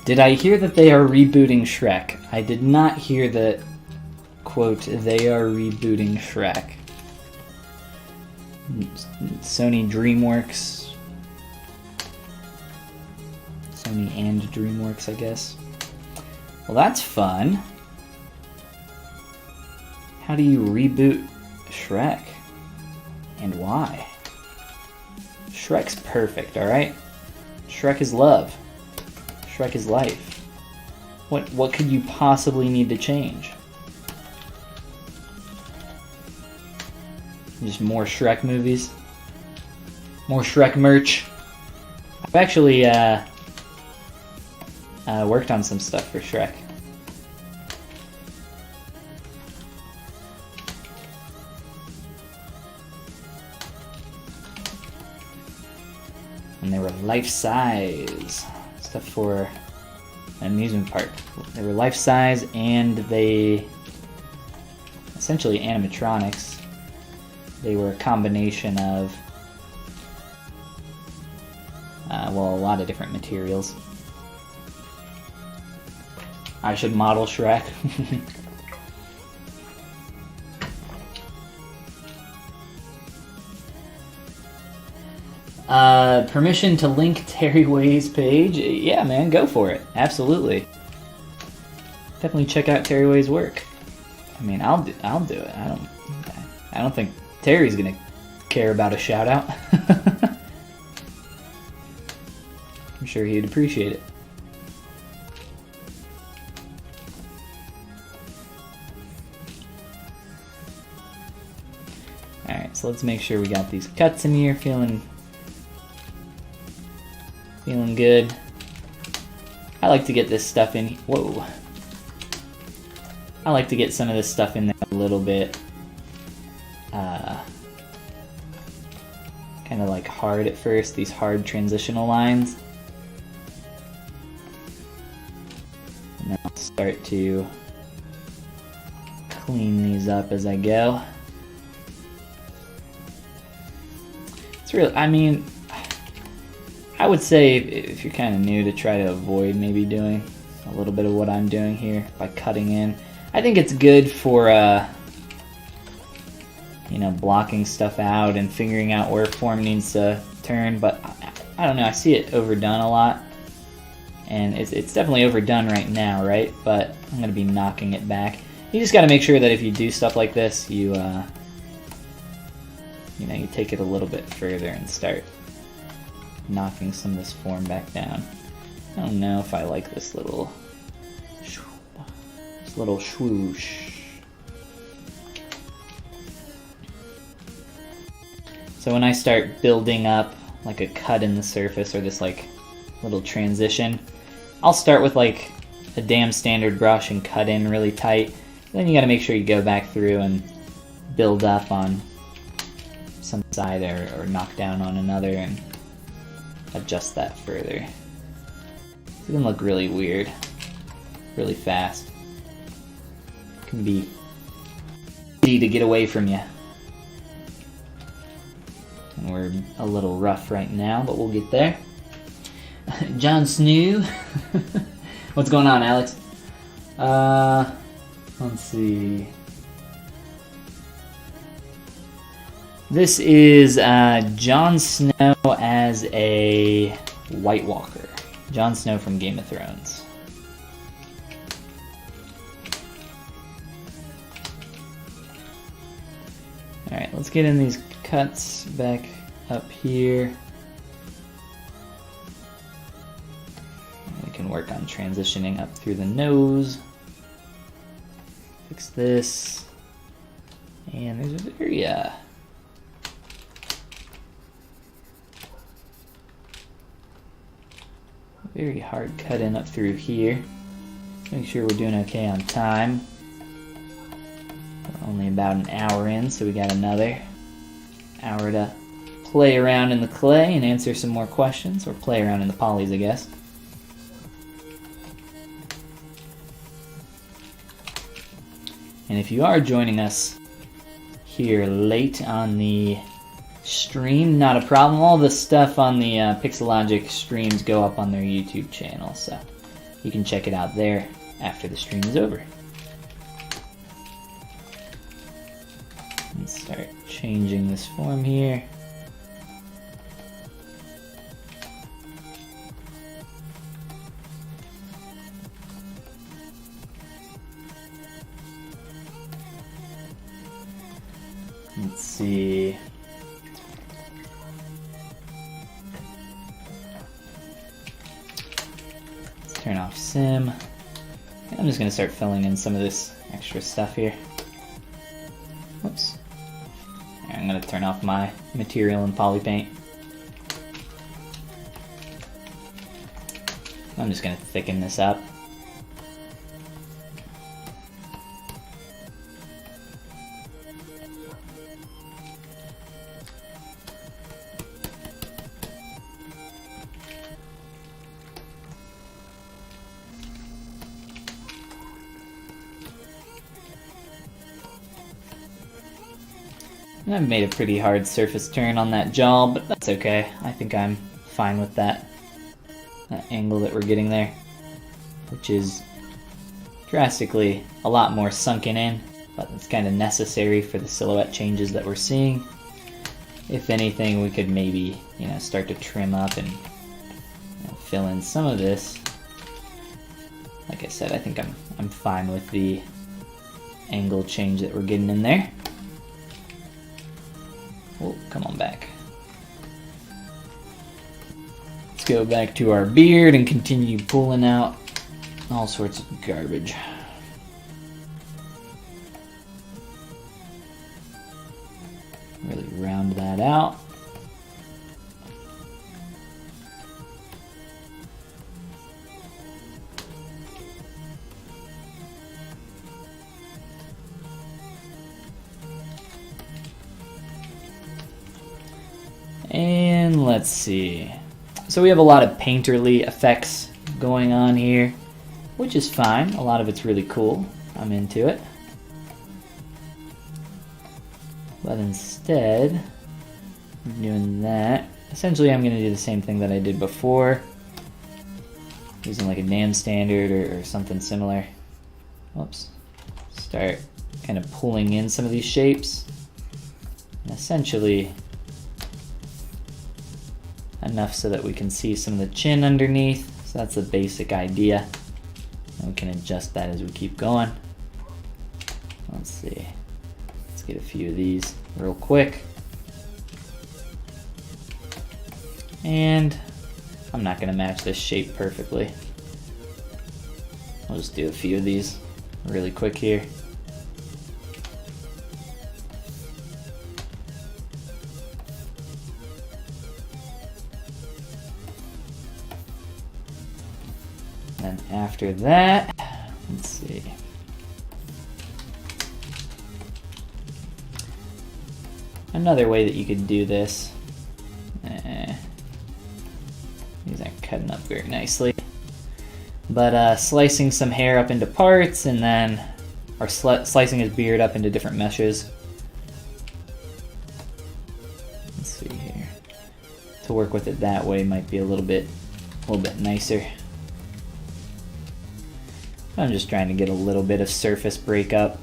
Did I hear that they are rebooting Shrek? I did not hear that, quote, they are rebooting Shrek. Sony DreamWorks. Sony and DreamWorks, I guess. Well, that's fun. How do you reboot Shrek? And why? Shrek's perfect, alright? Shrek is love. Shrek is life. What could you possibly need to change? Just more Shrek movies. More Shrek merch. I've actually worked on some stuff for Shrek. And they were life-size. Stuff for an amusement park. They were life-size and they... essentially animatronics. They were a combination of, well, a lot of different materials. I should model Shrek. Permission to link Terry Way's page? Yeah, man, go for it. Absolutely. Definitely check out Terry Way's work. I mean, I'll do it. I don't think Terry's gonna care about a shout out. I'm sure he'd appreciate it. Alright, so let's make sure we got these cuts in here feeling good. I like to get this stuff in. Whoa. I like to get some of this stuff in there a little bit. Kind of like hard at first, these hard transitional lines. And then I'll start to clean these up as I go. It's really, I mean, I would say if you're kind of new to try to avoid maybe doing a little bit of what I'm doing here by cutting in. I think it's good for, you know, blocking stuff out and figuring out where form needs to turn, but I don't know, I see it overdone a lot, and it's definitely overdone right now, right? But I'm going to be knocking it back. You just got to make sure that if you do stuff like this, you you know, you take it a little bit further and start knocking some of this form back down. I don't know if I like this little swoosh. So when I start building up like a cut in the surface or this like little transition, I'll start with like a damn standard brush and cut in really tight. Then you gotta make sure you go back through and build up on some side or knock down on another and adjust that further. It can look really weird, really fast. It can be easy to get away from you. And we're a little rough right now, but we'll get there. Jon Snow. What's going on, Alex? Let's see. This is Jon Snow as a White Walker. Jon Snow from Game of Thrones. Alright, let's get in these cuts back up here. We can work on transitioning up through the nose. Fix this. And there's a very hard cut in up through here. Make sure we're doing okay on time. We're only about an hour in, so we got another hour to play around in the clay and answer some more questions, or play around in the polys, I guess. And if you are joining us here late on the stream, not a problem. All the stuff on the Pixelogic streams go up on their YouTube channel, so you can check it out there after the stream is over. Let's start changing this form here. Let's see. Let's turn off sim. And I'm just going to start filling in some of this extra stuff here. Whoops. And I'm going to turn off my material and poly paint. I'm just going to thicken this up. I've made a pretty hard surface turn on that jaw, but that's okay. I think I'm fine with that angle that we're getting there, which is drastically a lot more sunken in, but it's kind of necessary for the silhouette changes that we're seeing. If anything, we could maybe, you know, start to trim up and fill in some of this. Like I said, I think I'm fine with the angle change that we're getting in there. Oh, come on back. Let's go back to our beard and continue pulling out all sorts of garbage. Really round that out. And let's see. So we have a lot of painterly effects going on here, which is fine. A lot of it's really cool. I'm into it. But instead of doing that, essentially I'm going to do the same thing that I did before, using like a damn standard or something similar. Oops. Start kind of pulling in some of these shapes. And essentially enough so that we can see some of the chin underneath. So that's the basic idea. And we can adjust that as we keep going. Let's see. Let's get a few of these real quick. And I'm not going to match this shape perfectly. I'll just do a few of these really quick here. And after that, let's see. Another way that you could do this, these aren't cutting up very nicely, but slicing some hair up into parts and then, or slicing his beard up into different meshes. Let's see here. To work with it that way might be a little bit nicer. I'm just trying to get a little bit of surface breakup,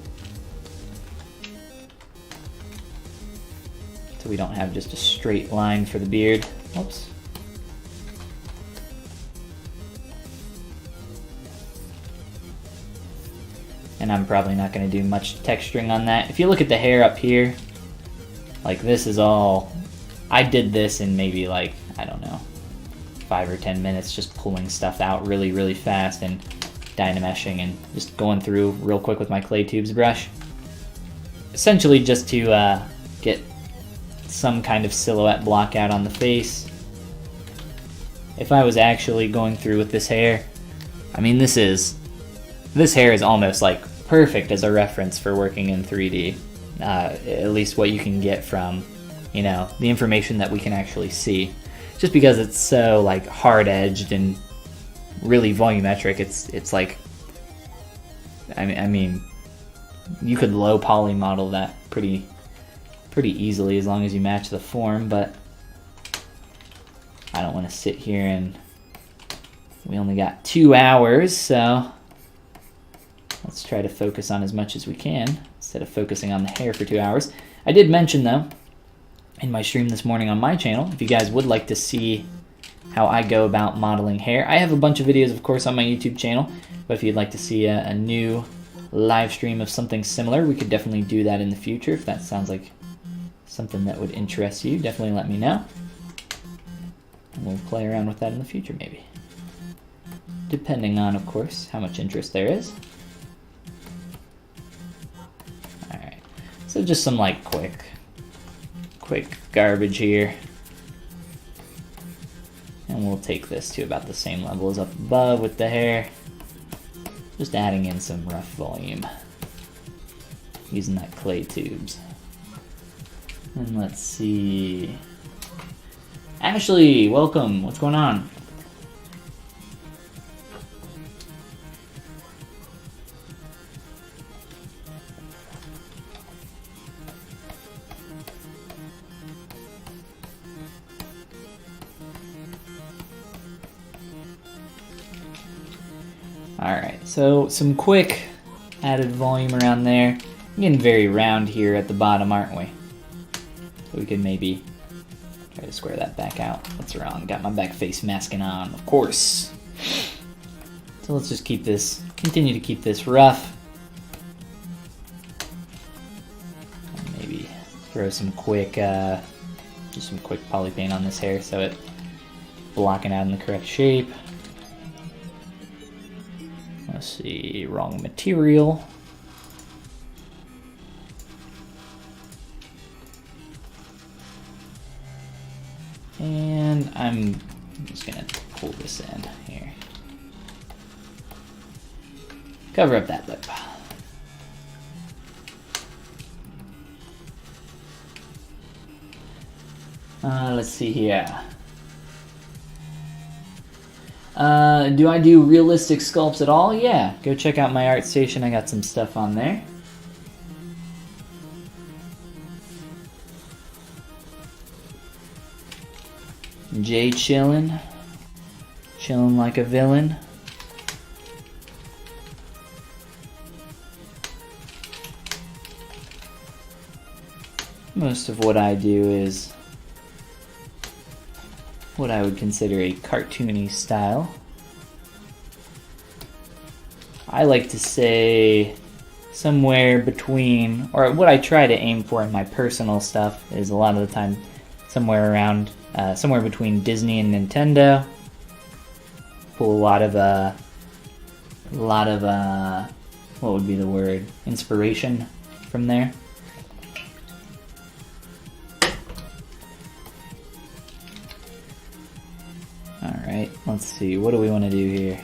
so we don't have just a straight line for the beard. Oops. And I'm probably not going to do much texturing on that. If you look at the hair up here, like this is all, I did this in maybe like, I don't know, 5 or 10 minutes, just pulling stuff out really, really fast and dynameshing and just going through real quick with my clay tubes brush. Essentially just to get some kind of silhouette block out on the face. If I was actually going through with this hair, I mean this hair is almost like perfect as a reference for working in 3D. At least what you can get from, you know, the information that we can actually see. Just because it's so like hard-edged and really volumetric, it's like, I mean, you could low poly model that pretty easily as long as you match the form, but I don't want to sit here and we only got 2 hours, so let's try to focus on as much as we can instead of focusing on the hair for 2 hours. I did mention though in my stream this morning on my channel, if you guys would like to see how I go about modeling hair, I have a bunch of videos of course on my YouTube channel, but if you'd like to see a new live stream of something similar, we could definitely do that in the future. If that sounds like something that would interest you, definitely let me know. And we'll play around with that in the future maybe. Depending on, of course, how much interest there is. Alright, so just some like quick garbage here. And we'll take this to about the same level as up above with the hair. Just adding in some rough volume. Using that clay tubes. And let's see. Ashley, welcome. What's going on? Alright, so some quick added volume around there. I'm getting very round here at the bottom, aren't we? So we can maybe try to square that back out. What's wrong? Got my back face masking on, of course. So let's just continue to keep this rough. And maybe throw some quick, just some quick poly paint on this hair so it blocking out in the correct shape. Let's see, wrong material. And I'm just gonna pull this in here. Cover up that lip. Let's see here. Do I do realistic sculpts at all? Yeah, go check out my art station. I got some stuff on there. Jay chillin' like a villain. Most of what I do is what I would consider a cartoony style. I like to say somewhere between, or what I try to aim for in my personal stuff is a lot of the time somewhere around, somewhere between Disney and Nintendo. Pull a lot of what would be the word? Inspiration from there. Alright, let's see, what do we want to do here?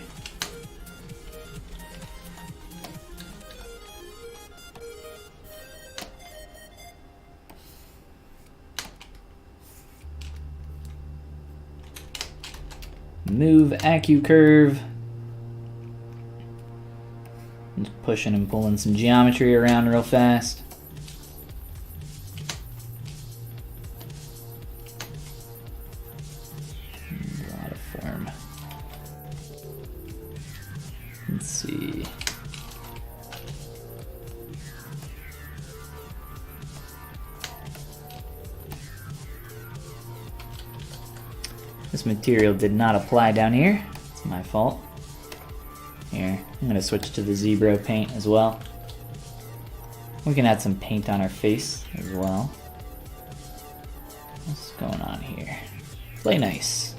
Move AccuCurve. Just pushing and pulling some geometry around real fast. A lot of form. Let's see. This material did not apply down here. It's my fault. Here, I'm gonna switch to the ZBrush paint as well. We can add some paint on our face as well. What's going on here? Play nice.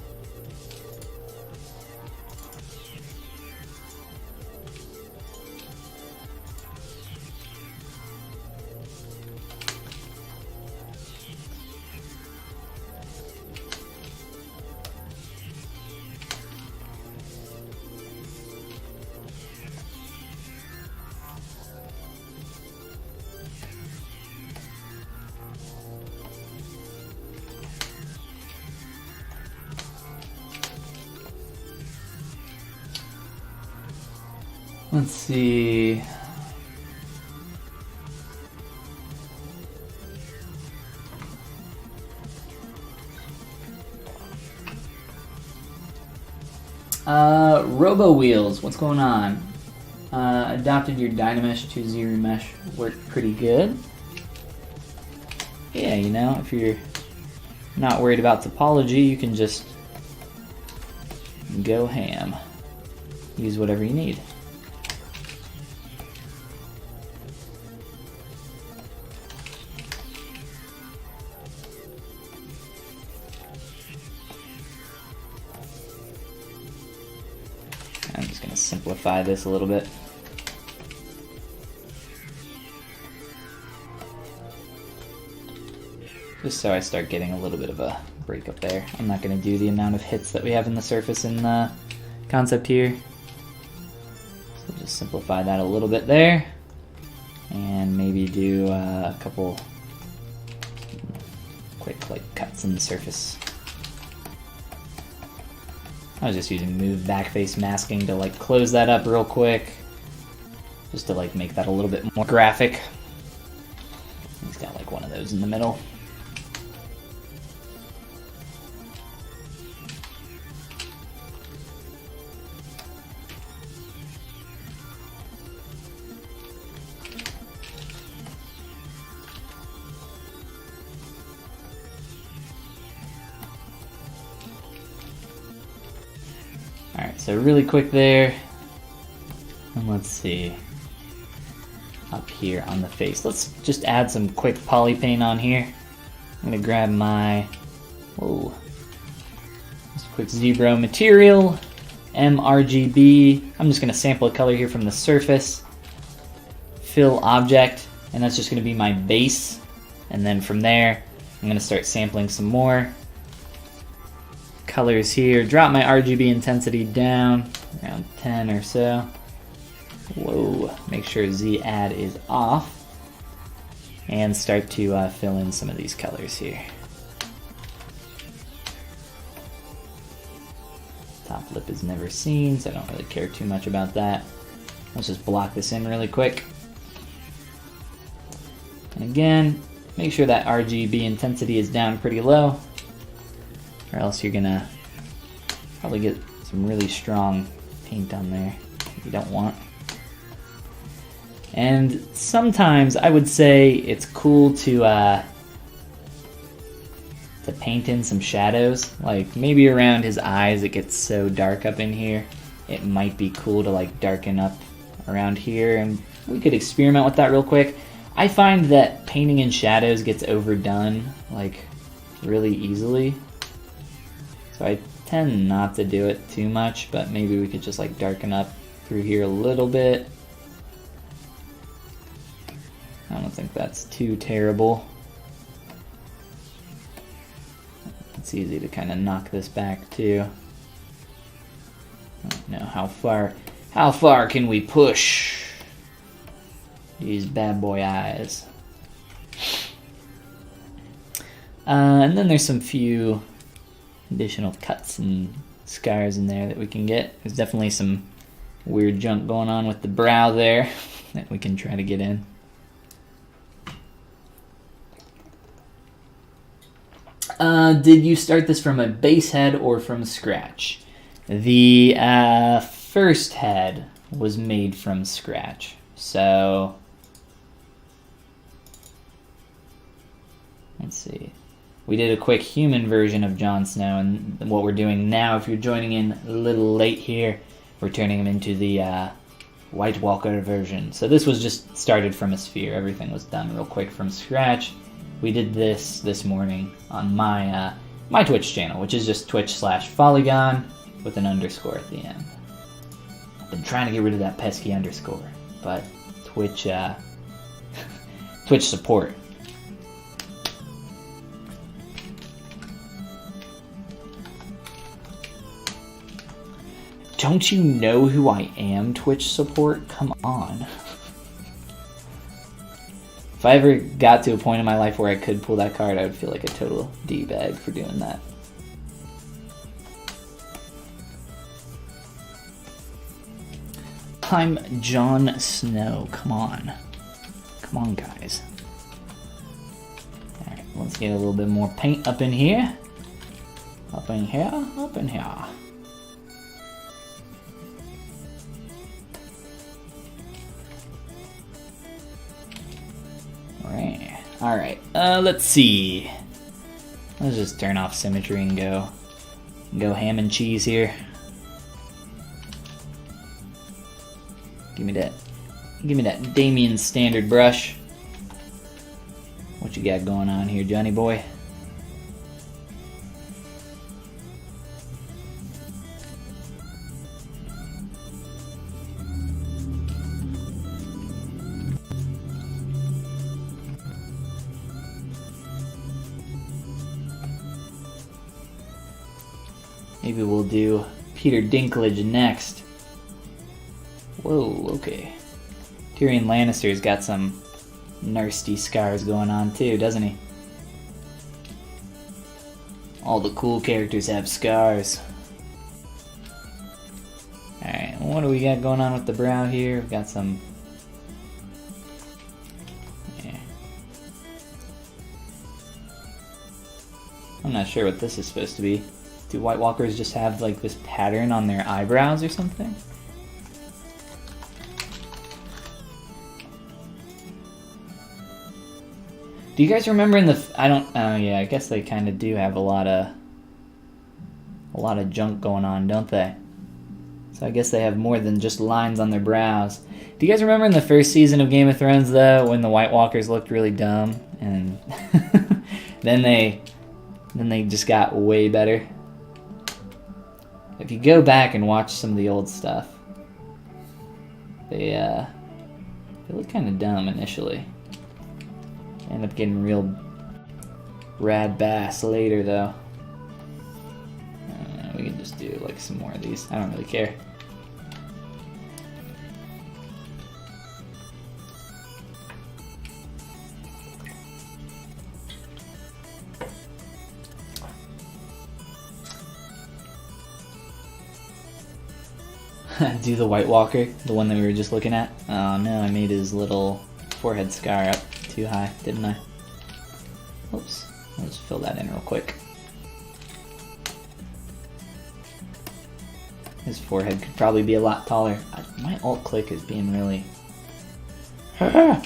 Let's see. Robo wheels, what's going on? Adopted your Dynamesh to ZBrush, worked pretty good. Yeah, you know, if you're not worried about topology, you can just go ham. Use whatever you need. I'm just going to simplify this a little bit. Just so I start getting a little bit of a break up there. I'm not going to do the amount of hits that we have in the surface in the concept here. So just simplify that a little bit there. And maybe do a couple quick like cuts in the surface. I was just using move backface masking to like close that up real quick, just to like make that a little bit more graphic. He's got like one of those in the middle. Alright, so really quick there, and let's see, up here on the face. Let's just add some quick poly paint on here. I'm gonna grab my, just a quick ZBrush material, MRGB. I'm just gonna sample a color here from the surface, fill object, and that's just gonna be my base. And then from there, I'm gonna start sampling some more colors here. Drop my RGB intensity down around 10 or so. Whoa, make sure Z add is off, and start to fill in some of these colors here. Top lip is never seen, so I don't really care too much about that. Let's just block this in really quick. And again, make sure that RGB intensity is down pretty low, or else you're gonna probably get some really strong paint on there you don't want. And sometimes I would say it's cool to paint in some shadows, like maybe around his eyes. It gets so dark up in here, it might be cool to like darken up around here, and we could experiment with that real quick. I find that painting in shadows gets overdone. Like really easily. So I tend not to do it too much, but maybe we could just like darken up through here a little bit. I don't think that's too terrible. It's easy to kind of knock this back too. I don't know how far can we push these bad boy eyes? And then there's some few additional cuts and scars in there that we can get. There's definitely some weird junk going on with the brow there that we can try to get in. Did you start this from a base head or from scratch? The first head was made from scratch. So let's see. We did a quick human version of Jon Snow, and what we're doing now, if you're joining in a little late here, we're turning him into the White Walker version. So this was just started from a sphere. Everything was done real quick from scratch. We did this morning on my my Twitch channel, which is just twitch.tv/Follygon with an underscore at the end. I've been trying to get rid of that pesky underscore, but Twitch Twitch support. Don't you know who I am, Twitch support? Come on. If I ever got to a point in my life where I could pull that card, I would feel like a total D-bag for doing that. I'm Jon Snow. Come on. Come on, guys. Alright, let's get a little bit more paint up in here. Up in here, up in here. Alright, let's see. Let's just turn off symmetry and go ham and cheese here. Give me that Damien standard brush. What you got going on here, Johnny boy? Maybe we'll do Peter Dinklage next. Whoa, okay. Tyrion Lannister's got some nasty scars going on too, doesn't he? All the cool characters have scars. Alright, what do we got going on with the brow here? We've got some... Yeah. I'm not sure what this is supposed to be. Do White Walkers just have like this pattern on their eyebrows or something? Do you guys remember in the... yeah, I guess they kind of do have a lot of junk going on, don't they? So I guess they have more than just lines on their brows. Do you guys remember in the first season of Game of Thrones, though, when the White Walkers looked really dumb? And then they just got way better? If you go back and watch some of the old stuff, they look kind of dumb initially. End up getting real rad bass later, though. We can just do like some more of these. I don't really care. Do the White Walker, the one that we were just looking at. Oh no, I made his little forehead scar up too high, didn't I? Oops, I'll just fill that in real quick. His forehead could probably be a lot taller. My alt click is being really dumb.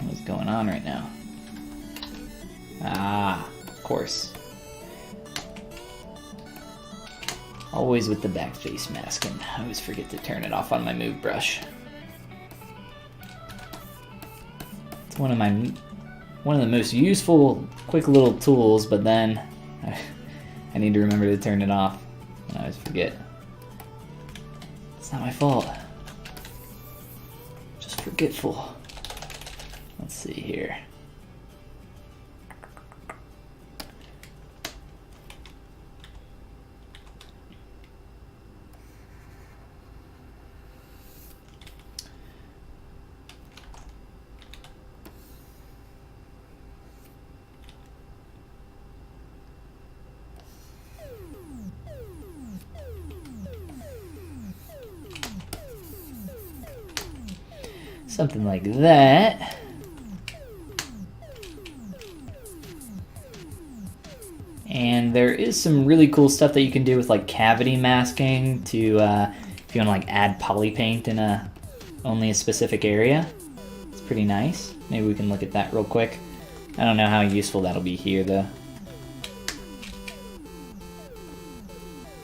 What's going on right now? Ah, of course. Always with the back face mask, and I always forget to turn it off on my move brush. It's one of the most useful, quick little tools, but then I need to remember to turn it off, and I always forget. It's not my fault. Just forgetful. Let's see here. Something like that. And there is some really cool stuff that you can do with like cavity masking to, if you want to like add poly paint in only a specific area. It's pretty nice. Maybe we can look at that real quick. I don't know how useful that'll be here though.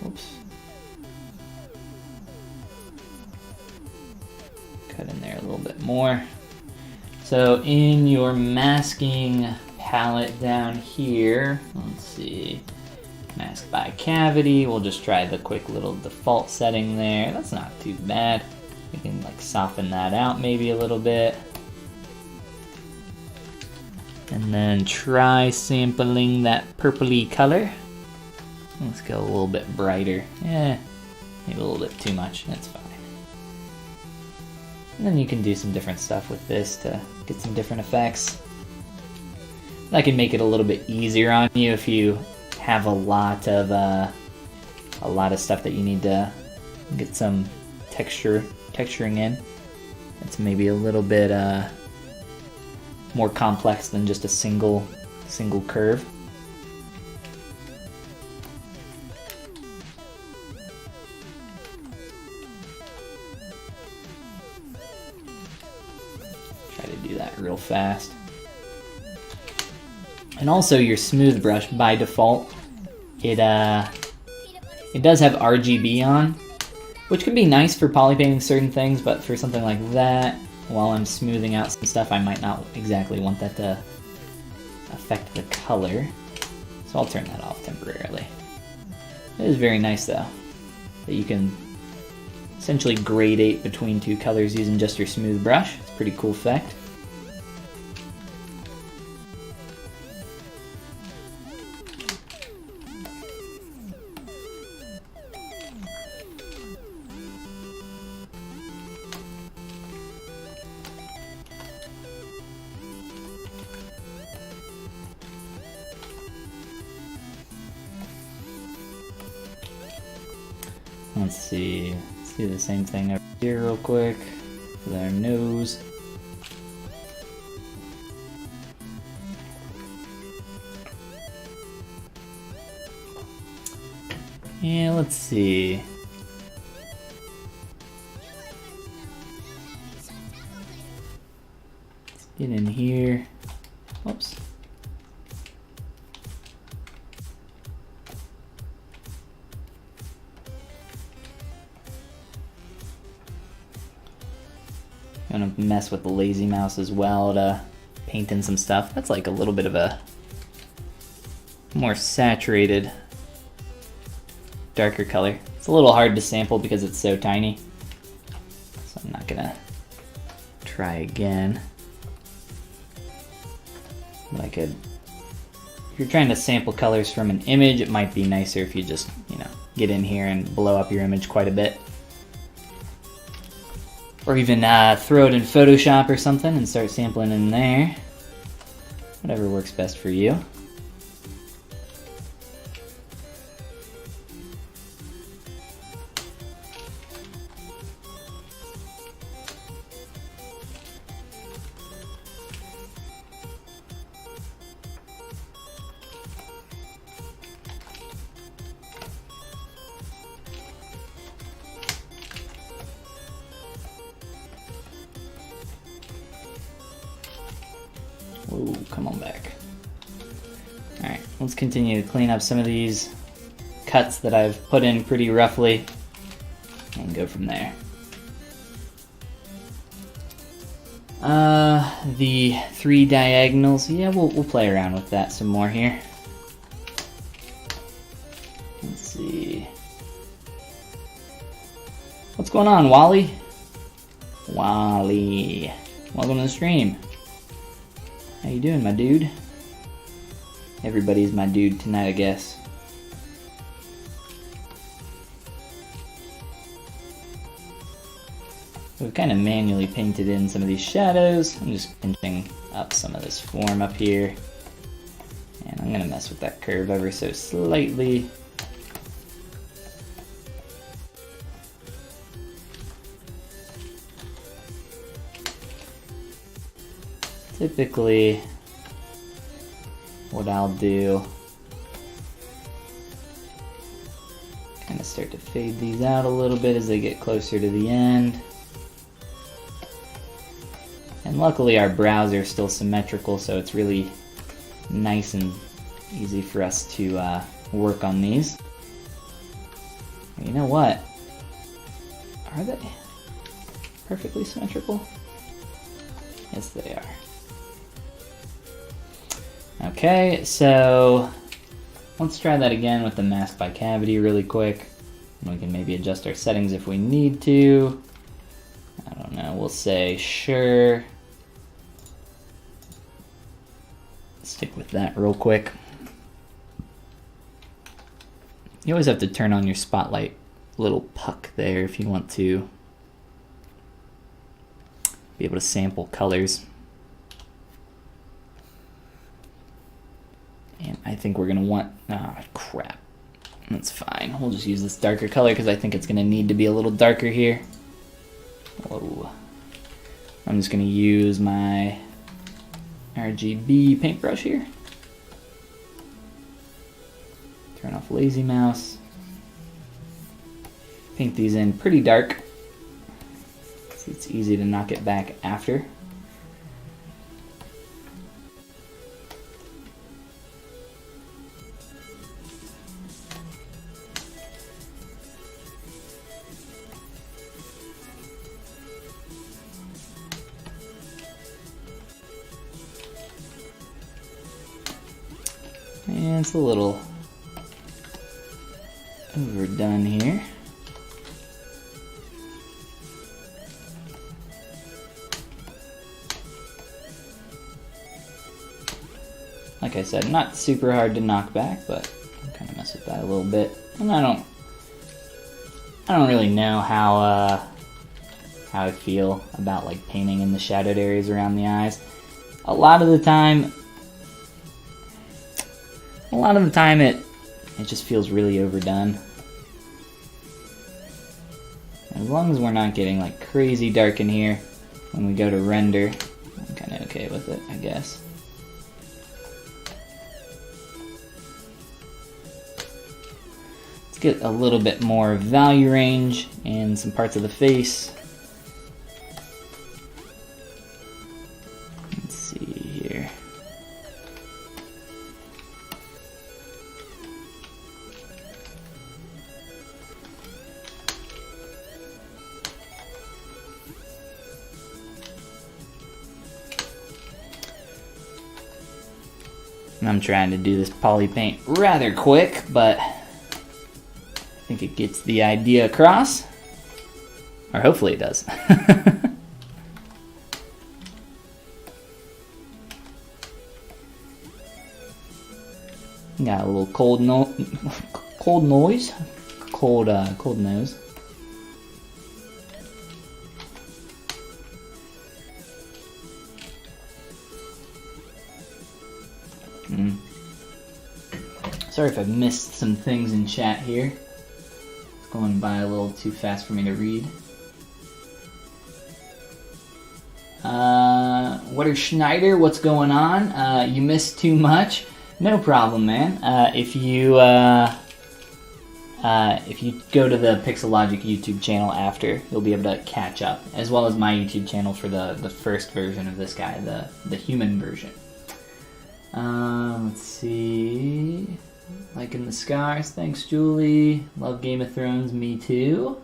Oops. Cut in there a little bit more. So in your masking palette down here, let's see, mask by cavity, we'll just try the quick little default setting there. That's not too bad. We can like soften that out maybe a little bit. And then try sampling that purpley color. Let's go a little bit brighter. Maybe a little bit too much, that's fine. And then you can do some different stuff with this to get some different effects. That can make it a little bit easier on you if you have a lot of stuff that you need to get some texturing in. It's maybe a little bit more complex than just a single curve. Try to do that real fast. And also your smooth brush by default, it does have RGB on, which can be nice for poly painting certain things, but for something like that, while I'm smoothing out some stuff, I might not exactly want that to affect the color. So I'll turn that off temporarily. It is very nice though, that you can essentially gradate between two colors using just your smooth brush. It's a pretty cool effect. Let's do the same thing over here real quick for their nose. Yeah, let's see. Let's get in here. Whoops. Gonna mess with the lazy mouse as well to paint in some stuff. That's like a little bit of a more saturated, darker color. It's a little hard to sample because it's so tiny, so I'm not gonna try again. But I could, if you're trying to sample colors from an image, it might be nicer if you just, get in here and blow up your image quite a bit. Or even throw it in Photoshop or something and start sampling in there. Whatever works best for you. Whoa, come on back. Alright, let's continue to clean up some of these cuts that I've put in pretty roughly and go from there. The 3 diagonals, yeah, we'll play around with that some more here. Let's see. What's going on, Wally? Wally, welcome to the stream. How you doing, my dude? Everybody's my dude tonight, I guess. We've kind of manually painted in some of these shadows. I'm just pinching up some of this form up here. And I'm gonna mess with that curve ever so slightly. Typically, what I'll do, kind of start to fade these out a little bit as they get closer to the end. And luckily our brows are still symmetrical, so it's really nice and easy for us to work on these. You know what? Are they perfectly symmetrical? Yes, they are. Okay, so let's try that again with the mask by cavity really quick. We can maybe adjust our settings if we need to. I don't know, we'll say sure. Stick with that real quick. You always have to turn on your spotlight little puck there if you want to be able to sample colors. And I think we're gonna want, crap. That's fine. We'll just use this darker color because I think it's gonna need to be a little darker here. Whoa. I'm just gonna use my RGB paintbrush here. Turn off lazy mouse. Paint these in pretty dark, so it's easy to knock it back after. And it's a little overdone here. Like I said, not super hard to knock back, but I'll kind of mess with that a little bit. And I don't really know how I feel about like painting in the shadowed areas around the eyes. A lot of the time it just feels really overdone. As long as we're not getting like crazy dark in here when we go to render, I'm kind of okay with it, I guess. Let's get a little bit more value range in some parts of the face. Let's see here. I'm trying to do this poly paint rather quick, but I think it gets the idea across. Or hopefully it does. Got a little cold nose. Sorry if I missed some things in chat here. It's going by a little too fast for me to read. What are Schneider? What's going on? You missed too much. No problem, man. If you go to the Pixelogic YouTube channel after, you'll be able to catch up, as well as my YouTube channel for the first version of this guy, the human version. Let's see. Liking the scars. Thanks, Julie. Love Game of Thrones. Me too.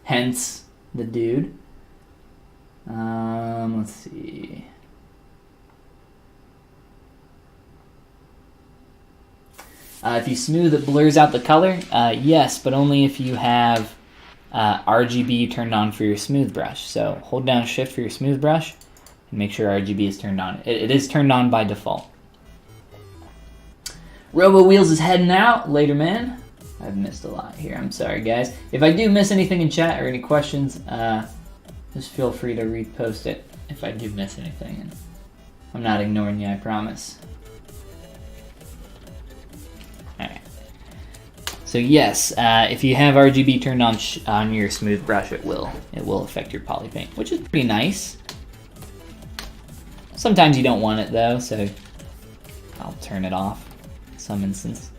Hence the dude. Let's see. If you smooth, it blurs out the color. Yes, but only if you have RGB turned on for your smooth brush. So hold down Shift for your smooth brush and make sure RGB is turned on. It is turned on by default. Robo Wheels is heading out. Later, man. I've missed a lot here. I'm sorry, guys. If I do miss anything in chat or any questions, just feel free to repost it if I do miss anything. And I'm not ignoring you, I promise. Alright. So yes, if you have RGB turned on your smooth brush, it will affect your poly paint, which is pretty nice. Sometimes you don't want it though, so I'll turn it off. Some instances.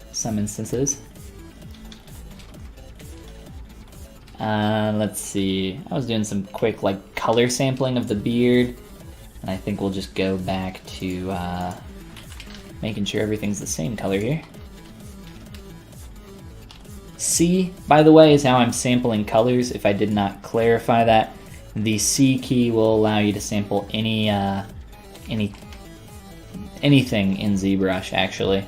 Let's see. I was doing some quick like color sampling of the beard, and I think we'll just go back to making sure everything's the same color here. C, by the way, is how I'm sampling colors. If I did not clarify that, the C key will allow you to sample anything in ZBrush actually.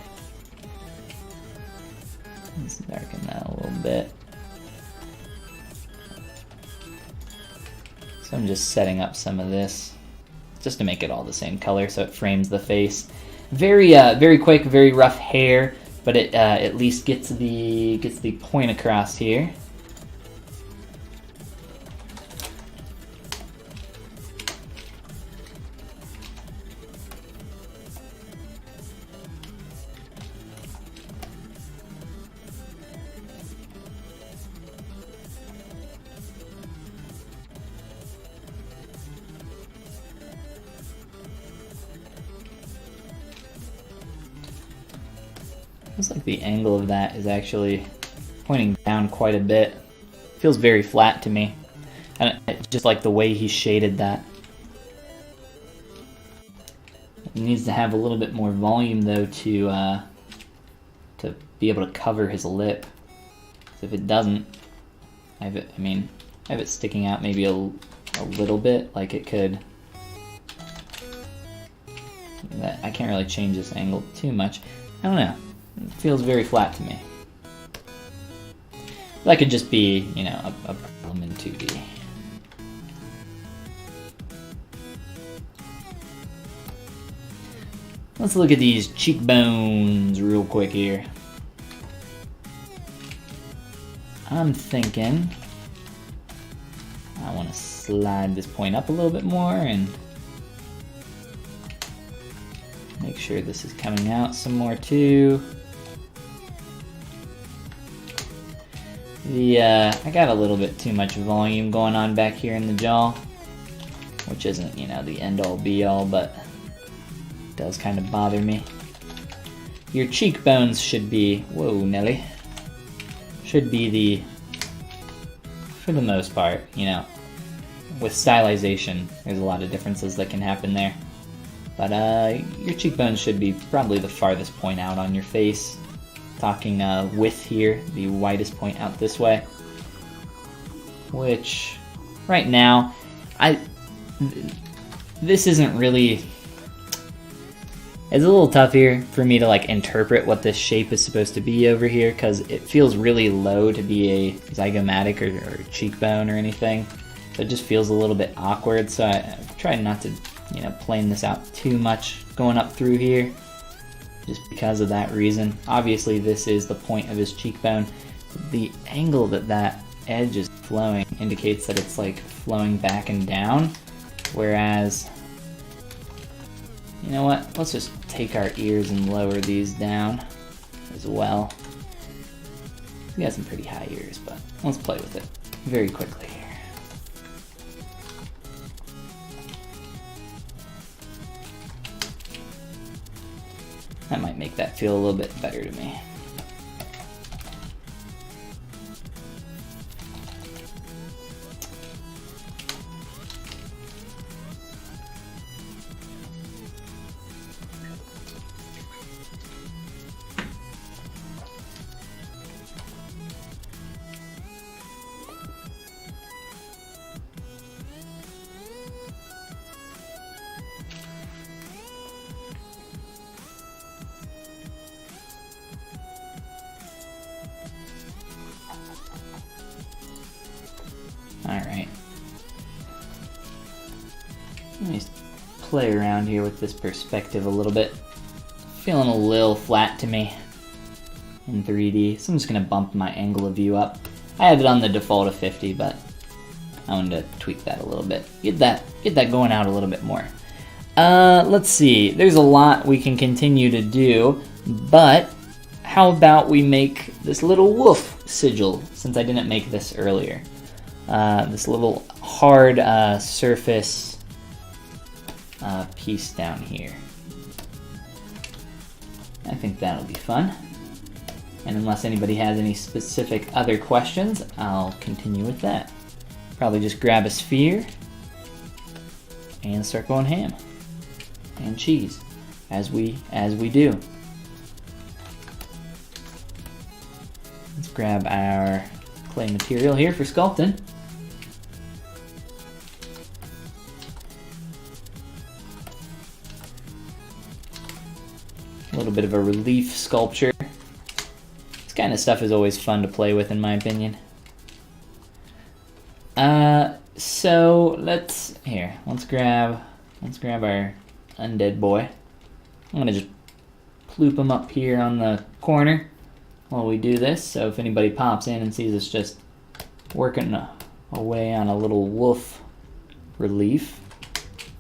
Let's darken that a little bit. So I'm just setting up some of this just to make it all the same color so it frames the face. Very quick, very rough hair, but it at least gets the point across here. Looks like the angle of that is actually pointing down quite a bit. Feels very flat to me. And just like the way he shaded that. It needs to have a little bit more volume though to be able to cover his lip. So if it doesn't, I have it sticking out maybe a little bit, like it could. I can't really change this angle too much. I don't know. It feels very flat to me. That could just be, you know, a problem in 2D. Let's look at these cheekbones real quick here. I'm thinking I want to slide this point up a little bit more and make sure this is coming out some more too. I got a little bit too much volume going on back here in the jaw, which isn't, you know, the end all be all, but it does kind of bother me. Your cheekbones should be, whoa Nelly, should be for the most part, you know, with stylization, there's a lot of differences that can happen there. But your cheekbones should be probably the farthest point out on your face. Talking width here, the widest point out this way. Which, right now, this isn't really... It's a little tough here for me to like interpret what this shape is supposed to be over here, because it feels really low to be a zygomatic or cheekbone or anything. So it just feels a little bit awkward, so I'm trying not to, you know, plane this out too much going up through here. Just because of that reason. Obviously this is the point of his cheekbone. The angle that edge is flowing indicates that it's like flowing back and down, whereas, you know what, let's just take our ears and lower these down as well. We got some pretty high ears, but let's play with it very quickly here. That might make that feel a little bit better to me. Alright. Let me play around here with this perspective a little bit. Feeling a little flat to me in 3D, so I'm just going to bump my angle of view up. I have it on the default of 50, but I wanted to tweak that a little bit. Get that going out a little bit more. Let's see. There's a lot we can continue to do, but how about we make this little wolf sigil, since I didn't make this earlier. This little hard surface piece down here. I think that'll be fun. And unless anybody has any specific other questions, I'll continue with that. Probably just grab a sphere and start going ham and cheese as we do. Let's grab our clay material here for sculpting. A little bit of a relief sculpture. This kind of stuff is always fun to play with, in my opinion. So let's grab our undead boy. I'm gonna just ploop him up here on the corner while we do this, so if anybody pops in and sees us just working away on a little wolf relief,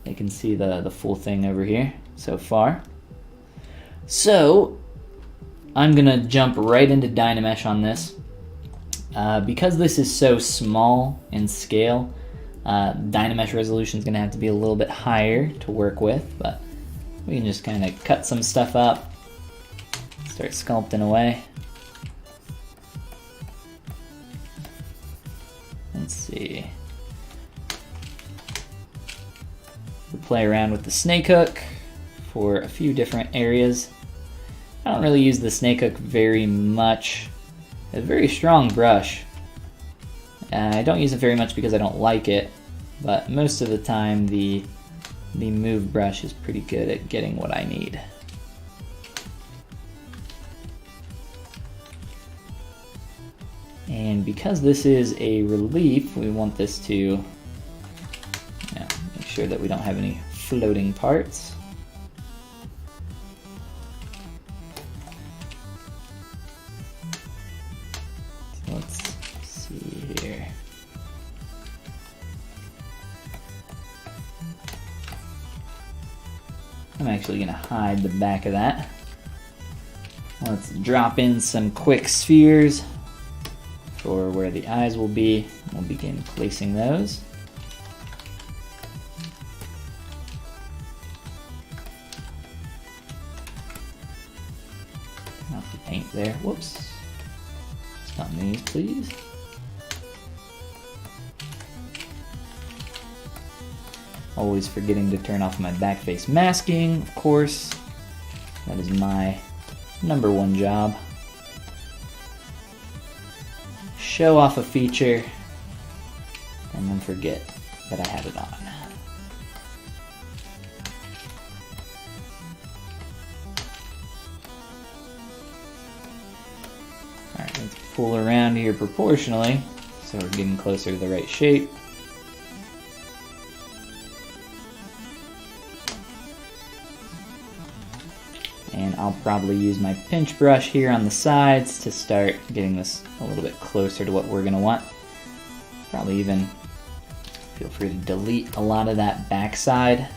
they can see the full thing over here so far. So I'm gonna jump right into Dynamesh on this. Because this is so small in scale, Dynamesh resolution is going to have to be a little bit higher to work with, but we can just kind of cut some stuff up, start sculpting away. Let's see. We'll play around with the snake hook for a few different areas. I don't really use the snake hook very much. A very strong brush. I don't use it very much because I don't like it, but most of the time the move brush is pretty good at getting what I need. And because this is a relief, we want this to make sure that we don't have any floating parts. Let's see here. I'm actually going to hide the back of that. Let's drop in some quick spheres for where the eyes will be. We'll begin placing those. Turn off the paint there. Whoops. On these, please. Always forgetting to turn off my back face masking, of course. That is my #1 job. Show off a feature and then forget that I have it on. Alright, let's pull around here proportionally so we're getting closer to the right shape. And I'll probably use my pinch brush here on the sides to start getting this a little bit closer to what we're going to want. Probably even feel free to delete a lot of that backside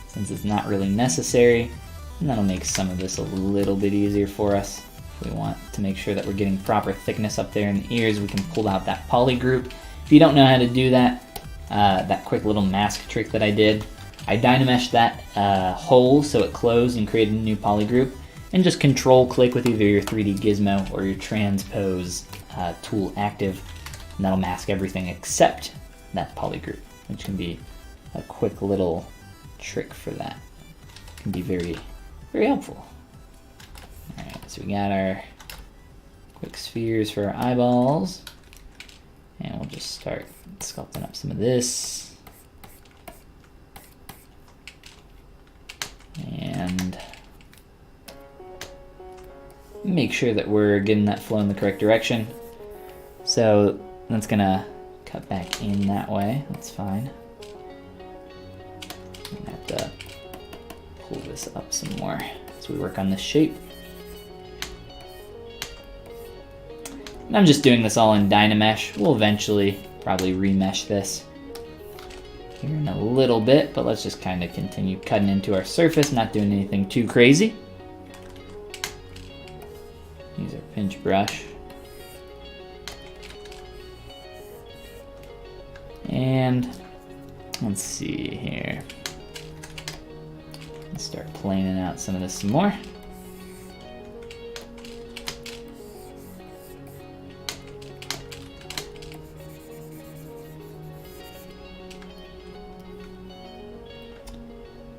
since it's not really necessary. And that'll make some of this a little bit easier for us. If we want to make sure that we're getting proper thickness up there in the ears, we can pull out that poly group. If you don't know how to do that, that quick little mask trick that I did, I Dynameshed that hole so it closed and created a new poly group, and just control click with either your 3D gizmo or your transpose tool active, and that'll mask everything except that poly group, which can be a quick little trick for that. It can be very, very helpful. Alright, so we got our quick spheres for our eyeballs, and we'll just start sculpting up some of this. And make sure that we're getting that flow in the correct direction. So that's gonna cut back in that way. That's fine. I'm gonna have to pull this up some more as we work on this shape. And I'm just doing this all in Dynamesh. We'll eventually probably remesh this here in a little bit, but let's just kind of continue cutting into our surface, not doing anything too crazy. Use our pinch brush. And let's see here. Let's start planing out some of this some more.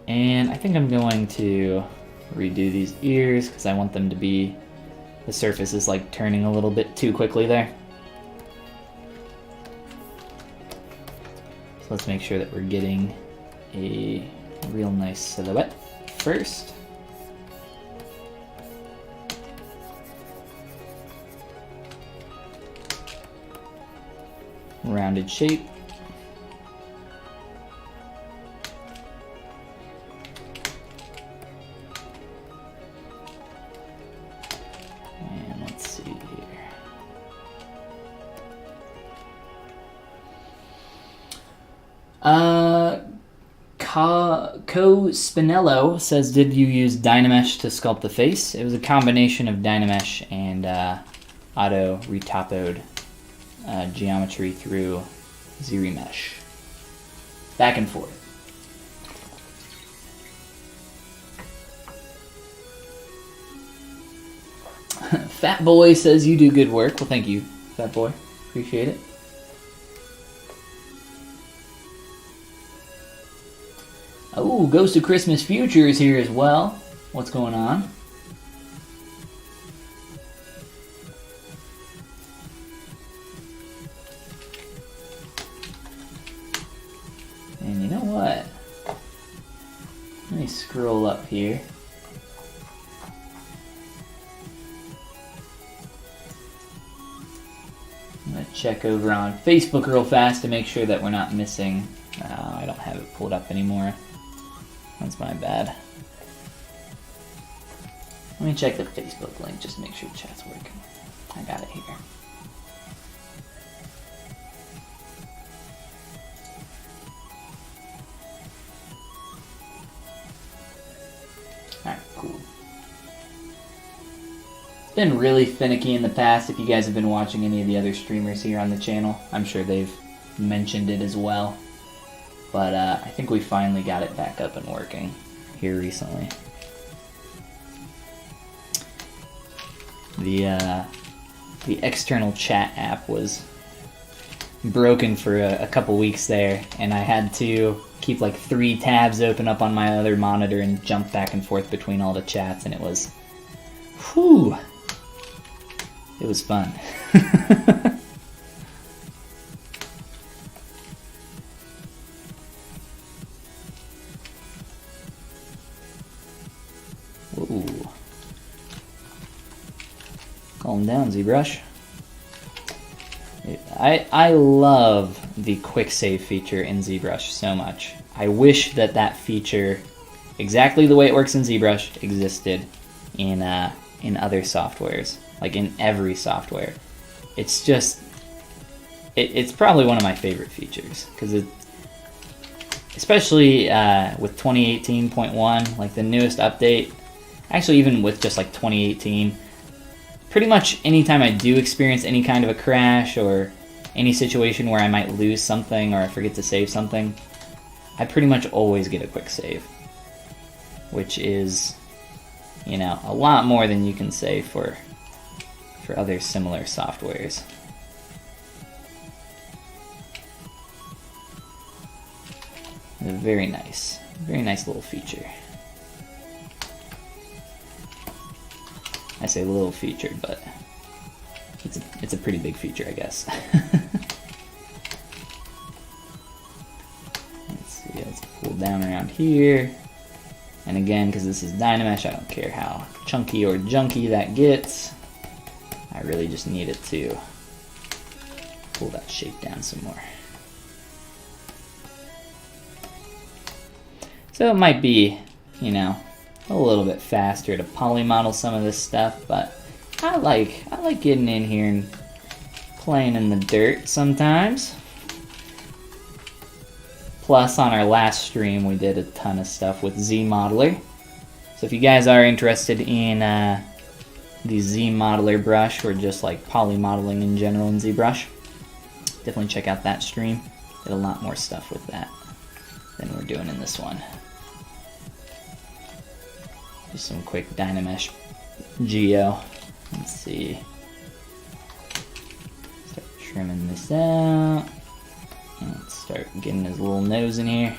And I think I'm going to redo these ears because I want them to be, the surface is like turning a little bit too quickly there. So let's make sure that we're getting a real nice silhouette first. Rounded shape. Spinello says, did you use Dynamesh to sculpt the face? It was a combination of Dynamesh and auto retopoed geometry through ZBrush. Back and forth. Fat Boy says, you do good work. Well, thank you, Fat Boy. Appreciate it. Oh, Ghost of Christmas Future is here as well. What's going on? And you know what? Let me scroll up here. I'm going to check over on Facebook real fast to make sure that we're not missing. I don't have it pulled up anymore. That's my bad. Let me check the Facebook link just to make sure chat's working. I got it here. Alright, cool. It's been really finicky in the past. If you guys have been watching any of the other streamers here on the channel, I'm sure they've mentioned it as well. But I think we finally got it back up and working here recently. The external chat app was broken for a couple weeks there, and I had to keep like 3 tabs open up on my other monitor and jump back and forth between all the chats, and it was, whew, it was fun. Ooh. Calm down, ZBrush. I love the quick save feature in ZBrush so much. I wish that that feature, exactly the way it works in ZBrush, existed in other softwares, like in every software. It's just, it's probably one of my favorite features because it, especially with 2018.1, like the newest update. Actually, even with just like 2018, pretty much anytime I do experience any kind of a crash or any situation where I might lose something or I forget to save something, I pretty much always get a quick save, which is, you know, a lot more than you can say for other similar softwares. It's a very nice little feature. I say little feature, but it's a pretty big feature, I guess. Let's see, let's pull down around here. And again, because this is Dynamesh, I don't care how chunky or junky that gets. I really just need it to pull that shape down some more. So it might be, you know, a little bit faster to polymodel some of this stuff, but I like getting in here and playing in the dirt sometimes. Plus, on our last stream, we did a ton of stuff with ZModeler. So if you guys are interested in the ZModeler brush, or just like polymodeling in general in ZBrush, definitely check out that stream. Did a lot more stuff with that than we're doing in this one. Just some quick Dynamesh geo. Let's see. Start trimming this out. Let's start getting his little nose in here.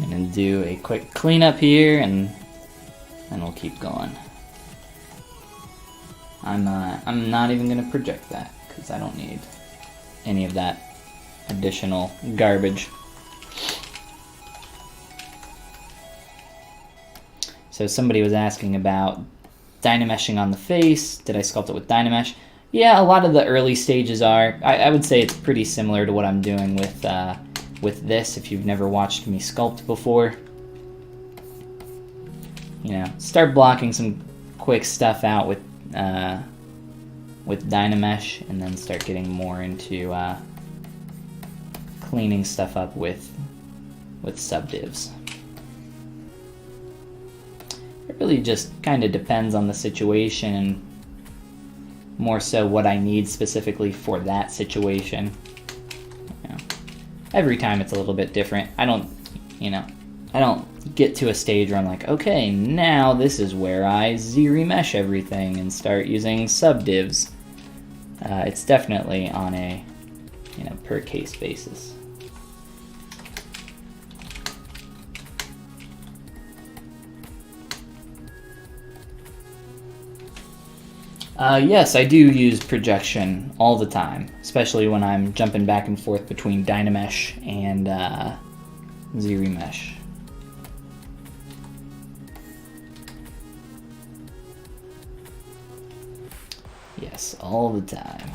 I'm gonna do a quick cleanup here, and then we'll keep going. I'm not even gonna project that because I don't need any of that additional garbage. So somebody was asking about Dynameshing on the face. Did I sculpt it with Dynamesh? Yeah, a lot of the early stages are. I would say it's pretty similar to what I'm doing with this, if you've never watched me sculpt before. You know, start blocking some quick stuff out with Dynamesh, and then start getting more into cleaning stuff up with subdivs. It really just kind of depends on the situation, and more so what I need specifically for that situation. Every time it's a little bit different. I don't get to a stage where I'm like, okay, now this is where I Z-remesh everything and start using subdivs. It's definitely on a, per case basis. Yes, I do use projection all the time, especially when I'm jumping back and forth between Dynamesh and Z-remesh. Yes, all the time.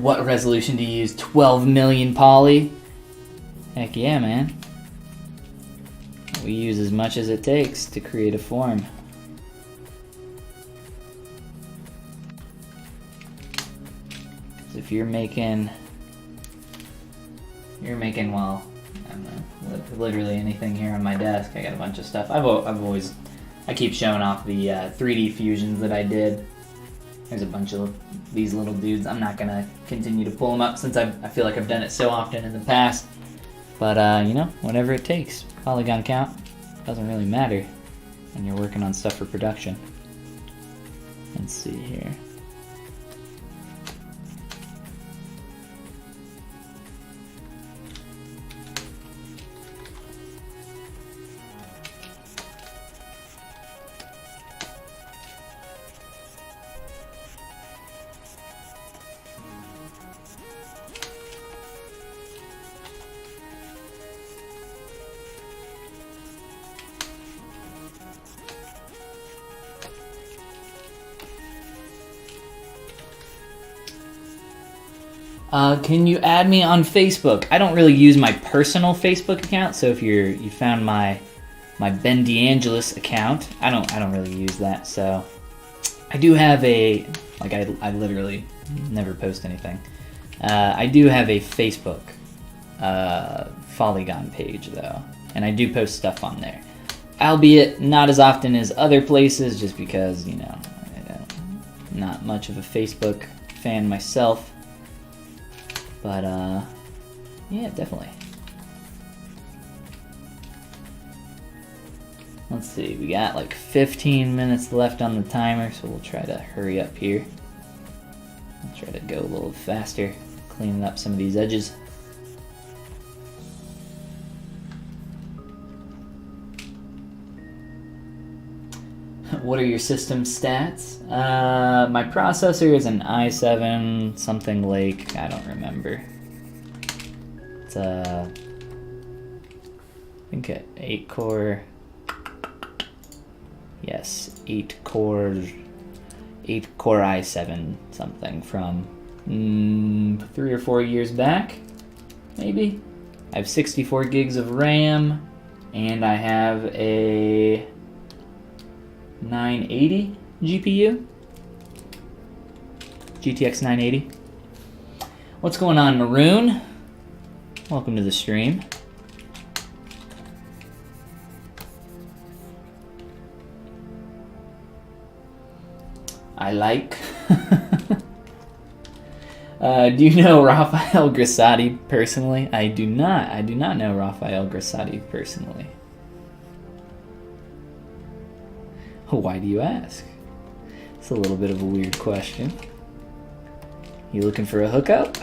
What resolution do you use? 12 million poly? Heck yeah, man. We use as much as it takes to create a form. So if you're making, well, I don't know, literally anything here on my desk. I got a bunch of stuff. I keep showing off the 3D fusions that I did. There's a bunch of these little dudes. I'm not gonna continue to pull them up since I feel like I've done it so often in the past. But whatever it takes. Polygon count doesn't really matter when you're working on stuff for production. Let's see here. Can you add me on Facebook? I don't really use my personal Facebook account, so if you found my Ben DeAngelis account, I don't really use that. So I do have I literally never post anything. I do have a Facebook Follygon page though, and I do post stuff on there. albeit not as often as other places, just because, you know, I'm not much of a Facebook fan myself. But, yeah, definitely. Let's see, we got like 15 minutes left on the timer, so we'll try to hurry up here. I'll try to go a little faster, cleaning up some of these edges. What are your system stats? My processor is an i7 something like, I don't remember. It's I think an 8-core. Yes, 8-core i7 something from 3 or 4 years back, maybe. I have 64 gigs of RAM, and I have a 980 GPU, GTX 980. What's going on, Maroon? Welcome to the stream. I like. Do you know Rafael Grasati personally? I do not. I do not know Rafael Grasati personally. Why do you ask? It's a little bit of a weird question. You looking for a hookup?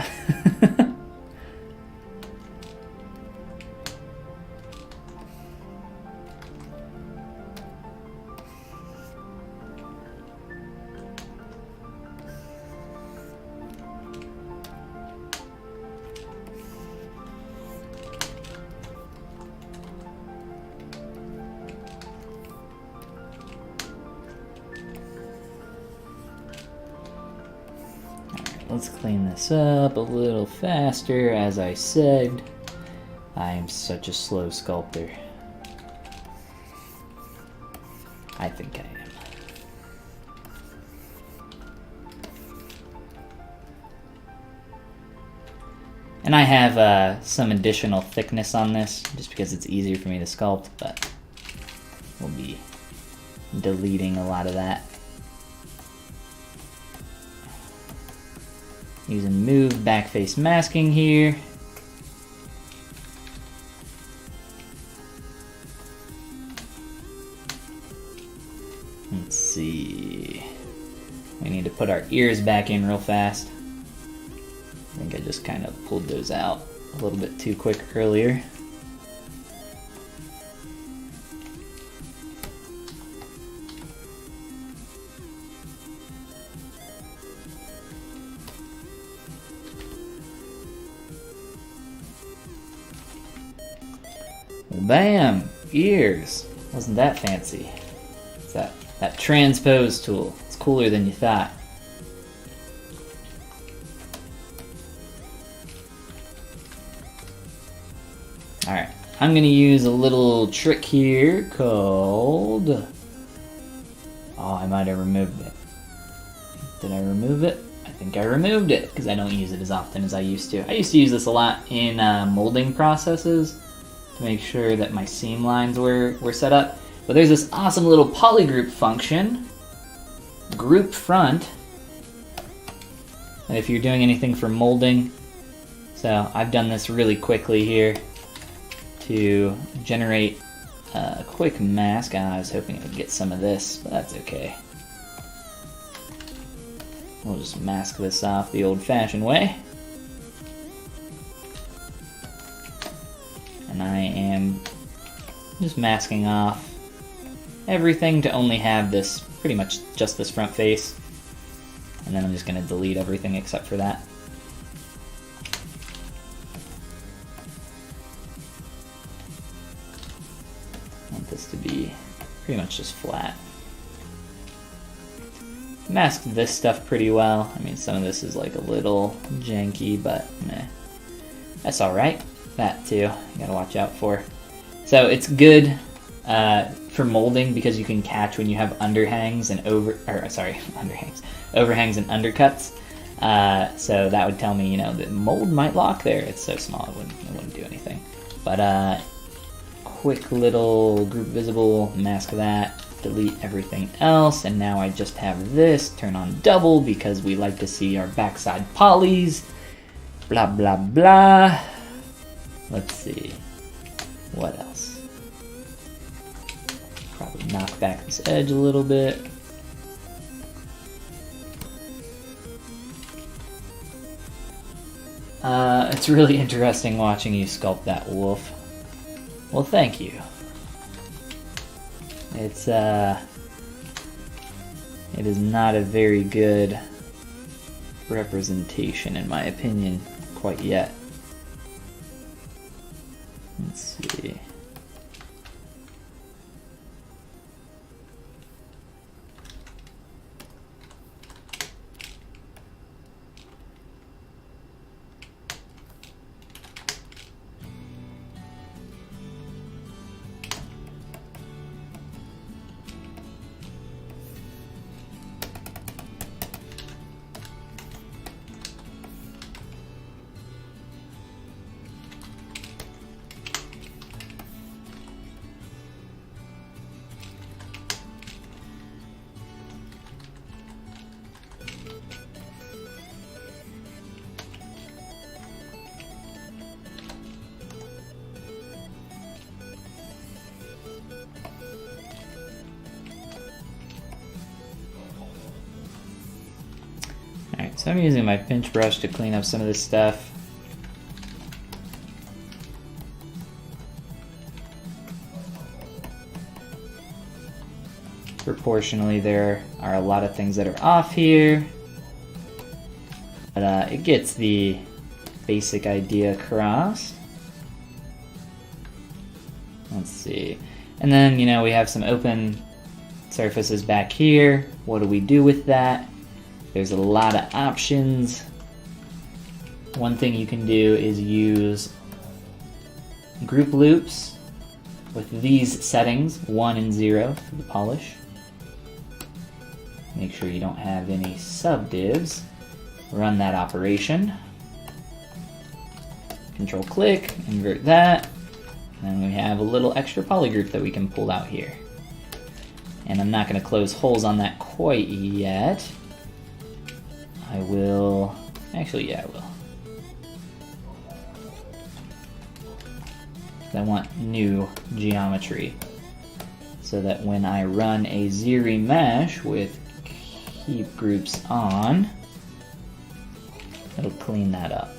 Let's clean this up a little faster. As I said, I am such a slow sculptor. I think I am. And I have some additional thickness on this, just because it's easier for me to sculpt, but we'll be deleting a lot of that. Using move backface masking here. Let's see. We need to put our ears back in real fast. I think I just kind of pulled those out a little bit too quick earlier. Bam! Ears! Wasn't that fancy? It's that transpose tool. It's cooler than you thought. Alright, I'm gonna use a little trick here called... Oh, I might have removed it. Did I remove it? I think I removed it, because I don't use it as often as I used to. I used to use this a lot in molding processes, to make sure that my seam lines were set up. But there's this awesome little polygroup function, group front, and if you're doing anything for molding, so I've done this really quickly here to generate a quick mask. I was hoping it would get some of this, but that's okay. We'll just mask this off the old-fashioned way. And I am just masking off everything to only have this, pretty much just this front face. And then I'm just going to delete everything except for that. I want this to be pretty much just flat. Masked this stuff pretty well. I mean, some of this is like a little janky, but meh. That's alright. That too, you gotta watch out for. So it's good for molding because you can catch when you have overhangs and undercuts. So that would tell me, you know, the mold might lock there. It's so small, it wouldn't do anything. But quick little group visible, mask that, delete everything else, and now I just have this, turn on double because we like to see our backside polys, blah, blah, blah. Let's see, what else? Probably knock back this edge a little bit. It's really interesting watching you sculpt that wolf. Well, thank you. It is not a very good representation, in my opinion, quite yet. Let's see. Alright, so I'm using my pinch brush to clean up some of this stuff. Proportionally, there are a lot of things that are off here, but it gets the basic idea across. Let's see. And then, you know, we have some open surfaces back here. What do we do with that? There's a lot of options. One thing you can do is use group loops with these settings, 1 and 0 for the polish. Make sure you don't have any subdivs. Run that operation. Control click, invert that. And we have a little extra poly group that we can pull out here. And I'm not going to close holes on that quite yet. I will, actually, yeah, I will. I want new geometry so that when I run a ZBrush with keep groups on, it'll clean that up.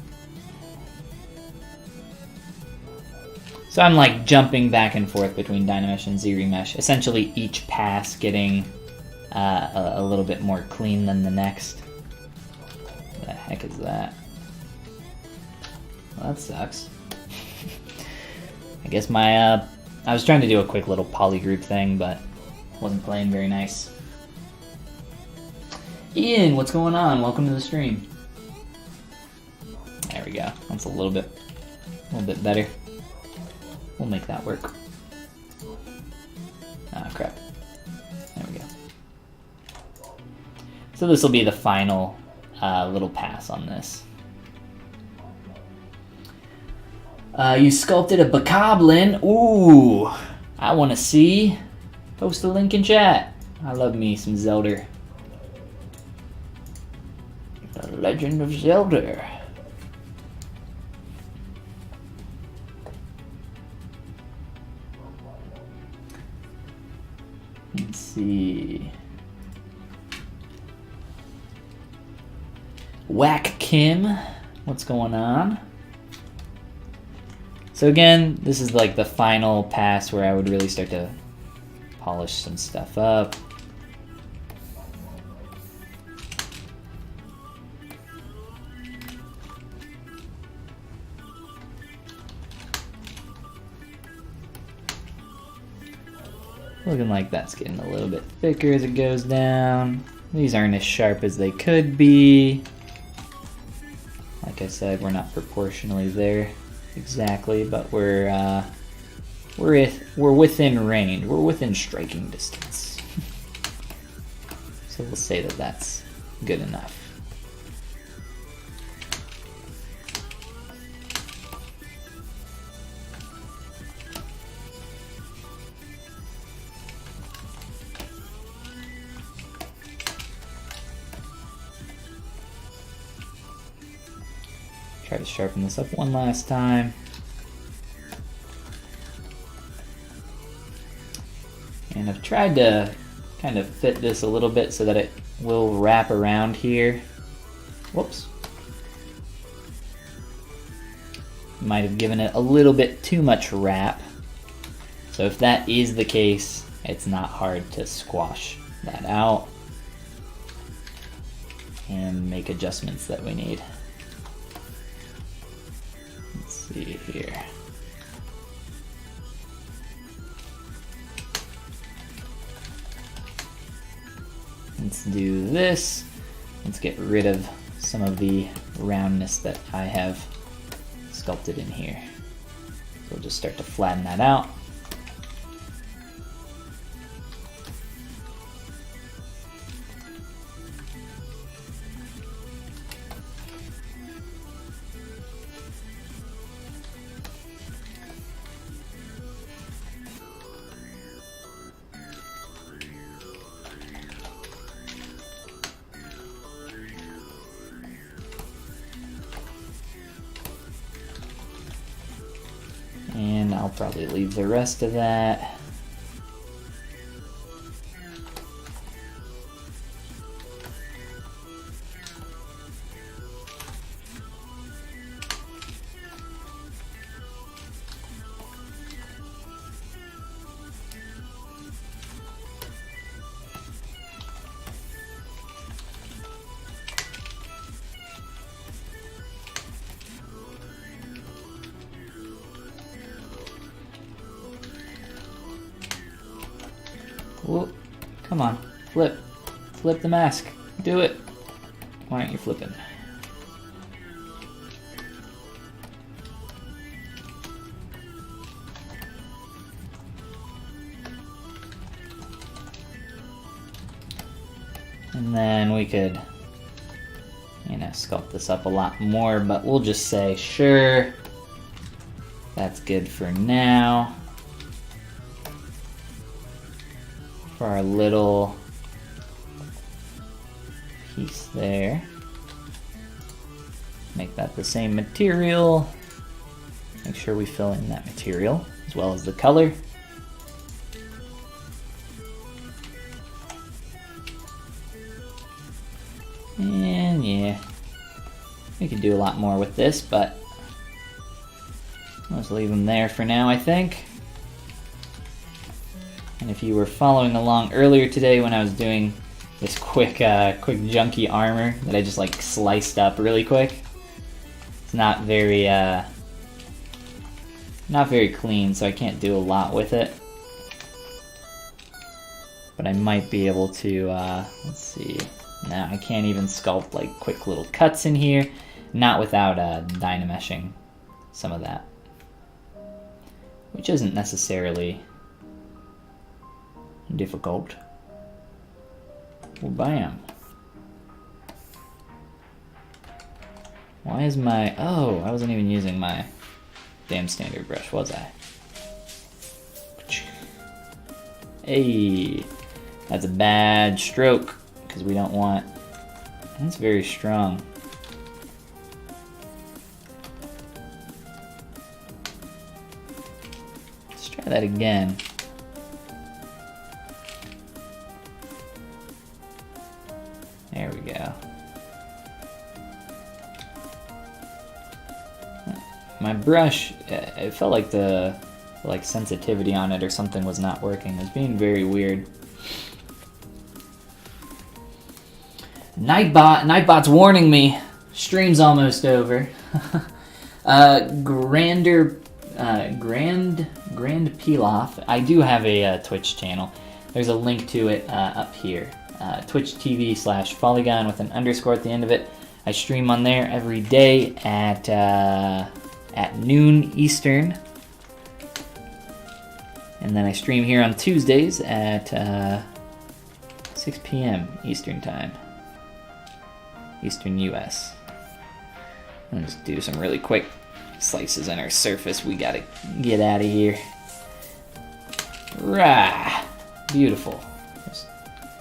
So I'm like jumping back and forth between Dynamesh and ZBrush, essentially each pass getting a little bit more clean than the next. What the heck is that? Well, that sucks. I guess my, I was trying to do a quick little poly group thing, but wasn't playing very nice. Ian, what's going on? Welcome to the stream. There we go. That's a little bit better. We'll make that work. Ah, crap. There we go. So this will be the final little pass on this. You sculpted a bokoblin. Ooh, I want to see. Post a link in chat. I love me some Zelda. The Legend of Zelda. Let's see. Whack Kim, what's going on? So again, this is like the final pass where I would really start to polish some stuff up. Looking like that's getting a little bit thicker as it goes down. These aren't as sharp as they could be. Like I said, we're not proportionally there exactly, but we're within range. We're within striking distance. So we'll say that that's good enough. Try to sharpen this up one last time. And I've tried to kind of fit this a little bit so that it will wrap around here. Whoops. Might have given it a little bit too much wrap. So if that is the case, it's not hard to squash that out and make adjustments that we need. Let's see here. Let's do this. Let's get rid of some of the roundness that I have sculpted in here. So we'll just start to flatten that out. And I'll probably leave the rest of that. Whoa, come on, flip. Flip the mask. Do it. Why aren't you flipping? And then we could, sculpt this up a lot more, but we'll just say, sure, that's good for now. For our little piece there. Make that the same material. Make sure we fill in that material as well as the color. And yeah, we could do a lot more with this, but let's leave them there for now, I think. And if you were following along earlier today when I was doing this quick junky armor that I just like sliced up really quick, it's not very clean, so I can't do a lot with it. But I might be able to, let's see. No, I can't even sculpt like quick little cuts in here, not without dynameshing some of that, which isn't necessarily difficult. Well, bam. Why is my... Oh, I wasn't even using my damn standard brush, was I? Hey, that's a bad stroke, because we don't want... That's very strong. Let's try that again. There we go. My brush, it felt like the sensitivity on it or something was not working. It was being very weird. Nightbot's warning me. Stream's almost over. Grand Pilaf. I do have a Twitch channel. There's a link to it up here. Twitch TV/Follygon with an underscore at the end of it. I stream on there every day at noon Eastern. And then I stream here on Tuesdays at 6 p.m. Eastern Time. Eastern US. Let's do some really quick slices in our surface. We gotta get out of here. Rah! Beautiful. Just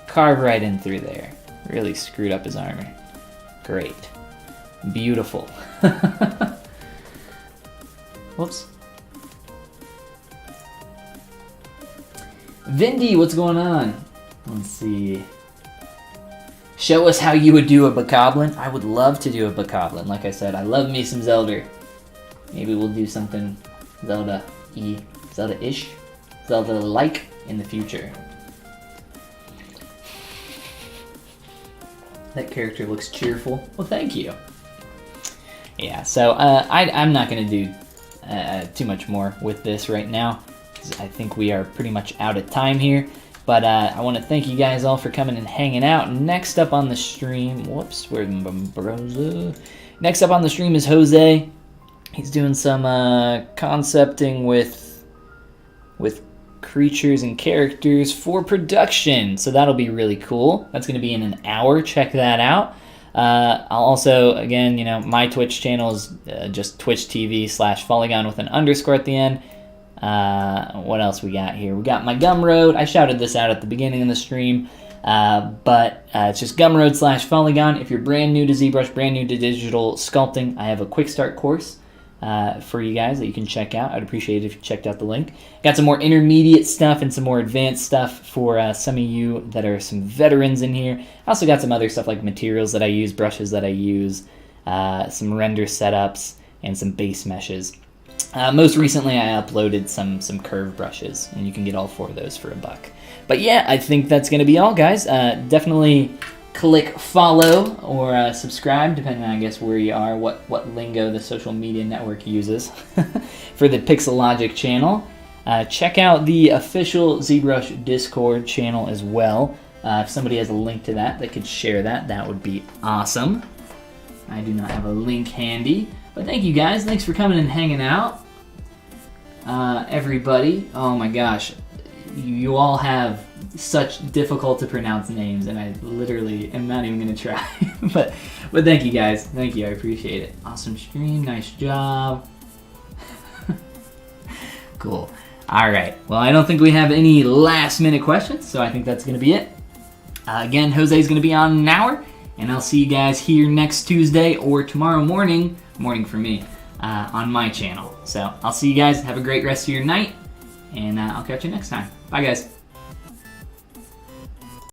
carve right in through there. Really screwed up his armor. Great. Beautiful. Whoops. Vindy, what's going on? Let's see. Show us how you would do a bokoblin. I would love to do a bokoblin. Like I said, I love me some Zelda. Maybe we'll do something Zelda-y, Zelda-ish, Zelda-like in the future. That character looks cheerful. Well, thank you. Yeah, so I'm not going to do too much more with this right now, because I think we are pretty much out of time here. But I want to thank you guys all for coming and hanging out. Next up on the stream, whoops, where's Broza? Next up on the stream is Jose. He's doing some concepting with creatures and characters for production. So that'll be really cool. That's going to be in an hour. Check that out. I'll also, again, my Twitch channel is just Twitch TV/Follygon with an underscore at the end. What else we got here? We got my Gumroad. I shouted this out at the beginning of the stream, but it's just Gumroad/Follygon. If you're brand new to ZBrush, brand new to digital sculpting, I have a quick start course for you guys that you can check out. I'd appreciate it if you checked out the link. Got some more intermediate stuff and some more advanced stuff for some of you that are some veterans in here. I also got some other stuff like materials that I use, brushes that I use, some render setups, and some base meshes. Most recently, I uploaded some curve brushes, and you can get all 4 of those for $1. But yeah, I think that's going to be all, guys. Definitely click follow or subscribe, depending on, I guess, where you are, what lingo the social media network uses for the Pixelogic channel. Check out the official ZBrush Discord channel as well. If somebody has a link to that, they could share that. That would be awesome. I do not have a link handy. But thank you guys. Thanks for coming and hanging out. Everybody. Oh my gosh. You all have such difficult to pronounce names, and I literally am not even going to try. but thank you guys. Thank you. I appreciate it. Awesome stream. Nice job. Cool. All right. Well, I don't think we have any last minute questions, so I think that's going to be it. Again, Jose's going to be on in an hour, and I'll see you guys here next Tuesday or tomorrow morning for me, on my channel. So I'll see you guys. Have a great rest of your night, and I'll catch you next time. Bye, guys.